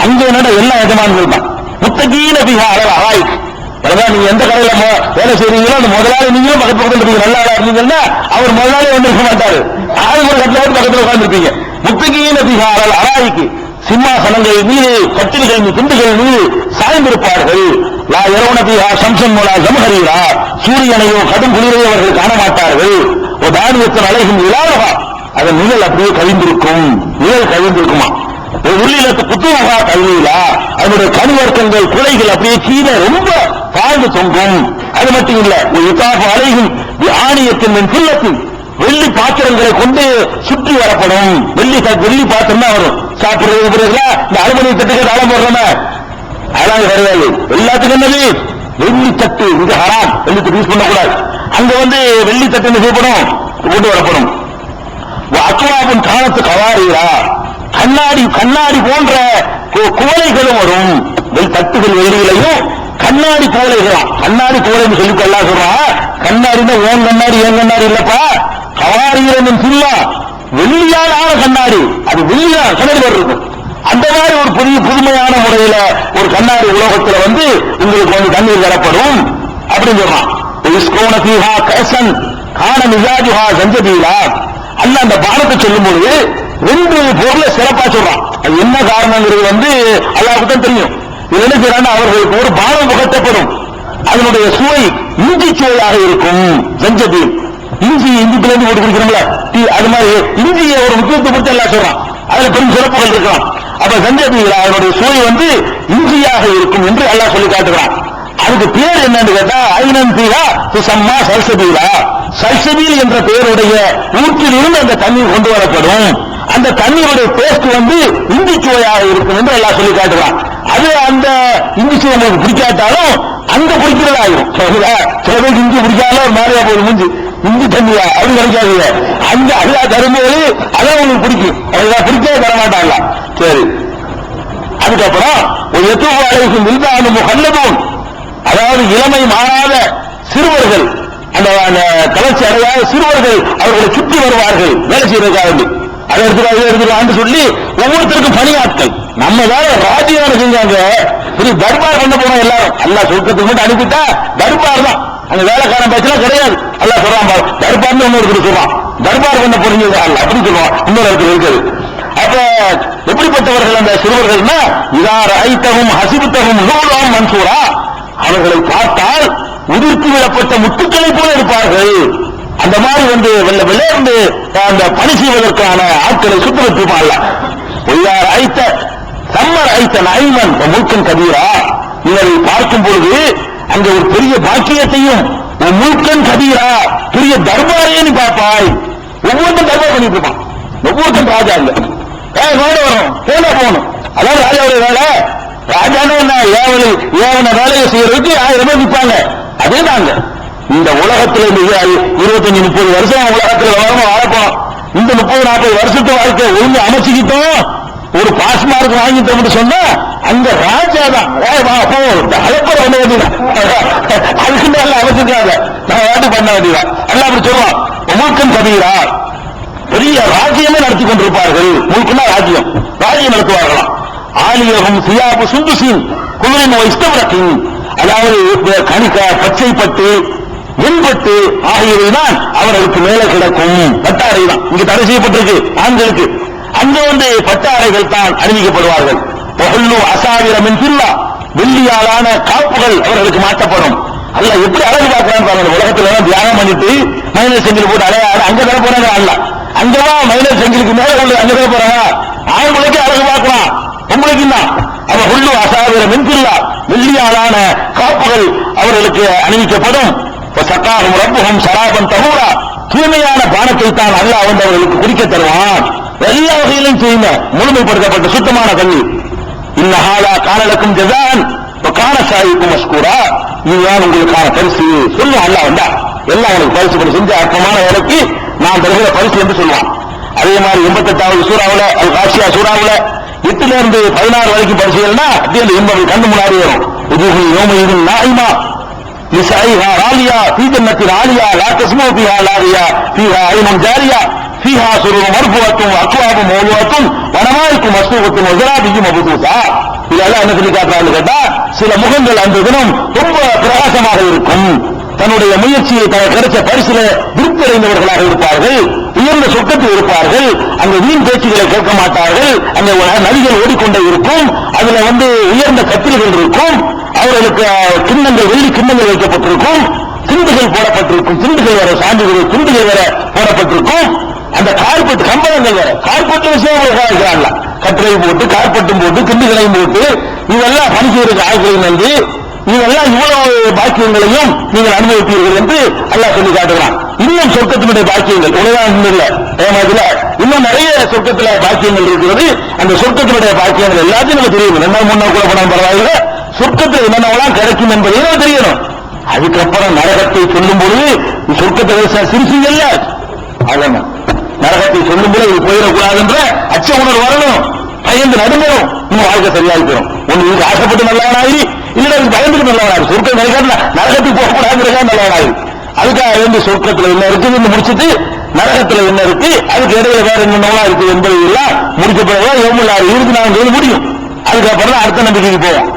அங்க என்னடா எல்லா எஜமான்கள் தான். முத்தகீன ஃபீஹா அலல் அராயிக், நீங்க எந்த கடையில வேலை செய்றீங்களோ அந்த முதலாளி நீங்களும் பக்கத்துல இருப்பீங்க. நல்ல ஆளா இருந்தீங்கன்னா அவர் முதலாளி இருக்க மாட்டாரு. ஆளுநர் கட்டில பக்கத்துல உட்கார்ந்துருப்பீங்க. முத்தகீன ஃபீஹா அலல் அராயிக், சிம்மாசனங்கள் மீது, கட்டில்கள் திண்டுகள் மீது சாய்ந்திருப்பார்கள். லா யரவுன ஃபீஹா ஷம்ஸன் வலா ஜம்ஹரீரா, சூரியனையோ கடும் குளிரையோ அவர்கள் காண மாட்டார்கள். ஒரு தானியத்தின் அலைகும் இலாலகா, அதன் நிழல் அப்படியே கழிந்திருக்கும். நிழல் கழிந்திருக்குமா? ஒரு உள்ளிலத்து புத்துவகா கல்வியிலா, அதனுடைய கனிவர்க்கங்கள் குலைகள் அப்படியே கீழே ரொம்ப தாழ்ந்து தொங்கும். அது மட்டும் இல்ல, அலைகும் ஆணியத்தின் பிள்ளத்தின் வெள்ளி பாத்திரங்களை கொண்டு சுற்றி வரப்படும். வெள்ளி பாத்திரம் தான் வரும். சாப்பிடுறது இந்த அலுமினிய தட்டுகள் தாளம் போடுறோமே அதெல்லாம் கிடையாது. எல்லாத்துக்கும் என்னது? வெள்ளி தட்டு. இது ஹராம், வெள்ளி தட்டு யூஸ் பண்ணக்கூடாது. அங்க வெள்ளி தட்டு என்ன செய்யப்படும்? கொண்டு வரப்படும். அக்வாபின் காலத்து கவாரியா, கண்ணாடி போன்ற குவளைகளும் வரும். தட்டுகள் வெள்ளியிலையும் கண்ணாடி குவளைகளாம். கண்ணாடி குவளைன்னு சொல்லி எல்லாம் சொல்றா. கண்ணாடினா ஓன் கண்ணாடி ஏன் கண்ணாடி இல்லப்பா, கவாரியின் சில்லா வெள்ளியால் ஆன கண்ணாடி, அது வெள்ளியால் கண்ணாடி இருக்கும். அந்த மாதிரி ஒரு புதுமையான முறையில ஒரு கண்ணாடி உலோகத்துல வந்து உங்களுக்கு வந்து தண்ணீர் தரப்படும் அப்படின்னு சொல்றான். அல்ல அந்த பானத்தை சொல்லும் பொழுது 2 பொருளை சிறப்பா சொல்றான். அது என்ன காரணங்கிறது வந்து அல்லாஹ்வுக்கு தான் தெரியும். இது என்ன செய்யறாங்க, அவர்களுக்கு ஒரு பானம் புகட்டப்படும், அதனுடைய சுவை இஞ்சி சுவையாக இருக்கும். ஜஞ்சபீல் இஞ்சி இஞ்சிலிருந்து போட்டு குடிக்கிறோம்ல, அது மாதிரி இஞ்சியை ஒரு முக்கியத்துவம் கொடுத்து எல்லாம் சொல்றான். அதுல பெரும் சிறப்புகள் இருக்கலாம். அப்ப ஜஞ்சபீல் அதனுடைய சுவை வந்து இஞ்சியாக இருக்கும் என்று அல்லாஹ் சொல்லி காட்டுகிறான். அதுக்கு பேர் என்னன்னு கேட்டா ஐநன் பீஹா துசம்மா சல்சபீலா, சல்சபீல் என்ற பெயருடைய ஊற்றிலிருந்து அந்த தண்ணீர் கொண்டு வரப்படும். அந்த தண்ணீருடைய டேஸ்ட் வந்து இஞ்சி சுவையாக இருக்கும் என்று எல்லாம் சொல்லி காட்டுறான். அது அந்த இஞ்சி சுவை உங்களுக்கு பிடிக்காட்டாலும் அங்க பிடிக்கிறதாயிரும். சில பேர் இஞ்சி பிடிக்காத ஒரு மாதிரியா போகுது, மூஞ்சி இஞ்சி தண்ணியா அப்படி கிடைக்காது. அங்க அல்லா தரும்போது அதான் உங்களுக்கு பிடிக்கும், அதுதான் பிடிக்காத தரமாட்டாங்களா. சரி, அதுக்கப்புறம் ஒரு எத்துவாளைக்கும் வில்தானு முகல்லதும், அதாவது இளமை மாறாத சிறுவர்கள், அந்த கலர்ச்சி அடையாத சிறுவர்கள் அவர்களை சுற்றி வருவார்கள் வேலை செய்யறதுக்காக. அதை எடுத்துக்காண்டு சொல்லி ஒவ்வொருத்தருக்கும் பணியாட்கள். நம்ம வேலை ராஜ்யம் செஞ்சாங்க, பெரிய தர்பார் பண்ண போனோம் எல்லாரும். அல்லா சொர்க்கத்துக்கு மட்டும் அனுப்பிட்டா தர்பார் தான், அந்த வேலைக்காரன் பேச்செல்லாம் கிடையாது. அல்லா சொல்றான் தர்பார்னு ஒண்ணு சொல்றான், தர்பார் பண்ண போறீங்க அப்படின்னு சொல்லுவான். இன்னொரு இடத்துல இருக்குது. அப்ப எப்படிப்பட்டவர்கள் அந்த சிறுவர்கள்னா, இதார் ஐத்தகும் ஹசிபுத்தகும் நூலாம் மன்சூரா, அவர்களை பார்த்தால் உதிர்த்து விடப்பட்ட முத்துக்களை போல இருப்பார்கள். அந்த மாதிரி வந்து விளையாண்டு அந்த பணி செய்வதற்கான ஆட்களை சுத்தமிட்டுமாள். ஒய்யார் ஐத்த சம்மர் ஐத்த நைமன் முழுக்கன் கபீரா, இவரை பார்க்கும் பொழுது அங்க ஒரு பெரிய பாக்கியத்தையும் முழுக்கன் கபீரா பெரிய தர்பாரையே நீ பார்ப்பாய். ஒவ்வொருத்தரும் தர்பார் பண்ணிட்டு இருப்பான், ஒவ்வொருத்தரும் ராஜா இல்ல வரும் போன போகணும். அதாவது ராஜாவுடைய வேலை. ராஜான ஏவன வேலையை செய்யறதுக்கு 1000 பேர் நிற்பாங்க. அதே தாங்க இந்த உலகத்தில் 25-30 வருஷம் உலகத்தில் வாழப்போம். இந்த 30-40 வருஷத்து வாழ்க்கை ஒழுங்கு அமைச்சுக்கிட்டோம், ஒரு பாஸ் மார்க் வாங்கிட்டோம்னு சொன்னா அங்க ராஜா தான் அலப்பற பண்ண வேண்டியதான். அதுக்கு மேல அமைச்சிருக்காங்க, நான் வாட்டி பண்ண வேண்டியதான். எல்லாம் அப்படி சொல்லுவான். முழுக்கம் கபீரா, பெரிய ராஜ்யமே நடத்தி கொண்டிருப்பார்கள். முழுக்குன்னா ராஜ்யம் நடத்துவார்களாம். ஆலியகம் சியாபு சுந்துசின் குளிரின் இஷ்டவரத்தின், அதாவது கணிக்க பச்சைப்பட்டு வெண்பட்டு ஆகியவைதான் அவர்களுக்கு மேலே கிடக்கும். பட்டாடை தான் இங்கு தடை செய்யப்பட்டிருக்கு ஆண்களுக்கு. அங்க வந்து பட்டாடைகள் தான் அறிவிக்கப்படுவார்கள். அசாவிரமின் பில்லா, வெள்ளியாலான காப்புகள் அவர்களுக்கு மாற்றப்படும். அல்ல எப்படி அழகு பார்க்கிறான்னு பாருங்க. உலகத்துல தியாகம் பண்ணிட்டு மைனர் செங்கில் போட்டு அழகாட அங்க தர போறாங்க. அல்ல அங்கதான் மைனர் செங்கிலுக்கு மேல கொண்டு அங்க தர போறாங்க. ஆண்களுக்கு அழகு பார்க்கலாம், உங்களுக்கு தான். அவன் உள்ளு அசாவிர மின்பில்லா, வெள்ளியாலான காப்புகள் அவர்களுக்கு அணிவிக்கப்படும். சட்டாகும் ரப்புகும் சராபன் தகூரா, தூய்மையான பானத்தை தான் அல்லாஹ் வந்து அவர்களுக்கு குடிக்க தருவான். எல்லா வகையிலும் தூய்மை, முழுமைப்படுத்தப்பட்ட சுத்தமான தண்ணீர். இன்னஹாலா கானலக்கும் ஜஸான் கான சாயிக்கும் மஸ்கூரா, இதுதான் உங்களுக்கான பரிசு சொல்லும். அல்லாஹ் வந்தா எல்லாம் உங்களுக்கு பரிசு பண்ணி செஞ்ச அற்பமான வேலைக்கு நான் தருகிற பரிசு என்று சொல்லுவான். அதே மாதிரி 88வது சூறாவுல அல் காஷியா சூறாவுல 8 இருந்து 16 வரைக்கும் படிச்சீங்கன்னா அப்படியே அந்த இன்பம் கண்ணு முன்னாடி வரும். யோம நாயிமா لسعيها راضية في جنة عالية لا تسمع فيها لاغية فيها عين جارية فيها سرور مرفوعة وأكواب موضوعة ونمارق مصفوفة وزرابي مبثوثة. இதெல்லாம் என்ன சொல்லி காட்டுறாங்க கேட்டா, சில முகங்கள் அந்த தினம் ரொம்ப பிரகாசமாக இருக்கும். தன்னுடைய முயற்சியை கிடைச்ச பரிசுல திருப்தி அடைந்தவர்களாக இருப்பார்கள். உயர்ந்த சொர்க்கத்தில் இருப்பார்கள். அங்க வீண் பேச்சுகளை கேட்க மாட்டார்கள். அங்க நதிகள் ஓடிக்கொண்டே இருக்கும். அதுல வந்து உயர்ந்த கத்திரிகள் இருக்கும். அவர்களுக்கு கிண்ணங்கள், வெள்ளி கிண்ணங்கள் வைக்கப்பட்டிருக்கும். திண்டுகள் போடப்பட்டிருக்கும். திண்டுகள் வேற, சான்றிதழ் திண்டுகள் வேற போடப்பட்டிருக்கும். அந்த கார்பெட் கம்பளங்கள் வேற, கார்பெட் விஷயம் இருக்கிறாங்களா, கட்டுரை போட்டு கார்பெட்டும் போட்டு திண்டுகளையும் போட்டு இதெல்லாம் பணி செய்யறதுக்கு ஆட்களின் வந்து இதெல்லாம் இவ்வளவு பாக்கியங்களையும் நீங்கள் அனுபவிப்பீர்கள் என்று அல்லாஹ் சொல்லி காட்டுகிறான். இன்னும் சொர்க்கத்தினுடைய பாக்கியங்கள் உலகம் இல்ல ஏமாதில இன்னும் நிறைய சொர்க்கத்துல பாக்கியங்கள் இருக்கிறது. அந்த சொர்க்கத்தினுடைய பாக்கியங்கள் எல்லாத்தையும் நமக்கு தெரியும். 2-3 கூட போனாலும் பரவாயில்ல, சொர்க்கத்தில் என்னென்னலாம் கிடைக்கும் என்பதை நமக்கு தெரியணும். அதுக்கப்புறம் நரகத்தை சொல்லும் பொழுது சொர்க்கத்தை சிரிச்சீங்கல்ல, அதெல்லாம் நரகத்தை சொல்லும் போது இது போயிடக்கூடாது என்ற அச்ச உணர்வு வரணும். பயந்து நடுங்கணும், இன்னும் வாழ்க்கை சரியாகிக்கிறோம். ஒண்ணு இதுக்கு ஆசைப்பட்டு நல்லவனாகி, இல்ல பயந்துட்டு நல்லவனாகி, சொர்க்கம் கிடைக்காது நரகத்துக்கு போகக்கூடாது நல்லவனாகி. அதுக்காக வேண்டி சொர்க்கத்தில் என்ன இருக்குது முடிச்சுட்டு நரகத்துல என்ன இருக்கு, அதுக்கு இடையில வேற என்னென்னலாம் இருக்கு என்பதை எல்லாம் முடிச்ச பிறகுதான் யௌமுல் ஆகிர் 24 முடியும். அதுக்கப்புறம் அடுத்த நம்பிக்கைக்கு போவோம்.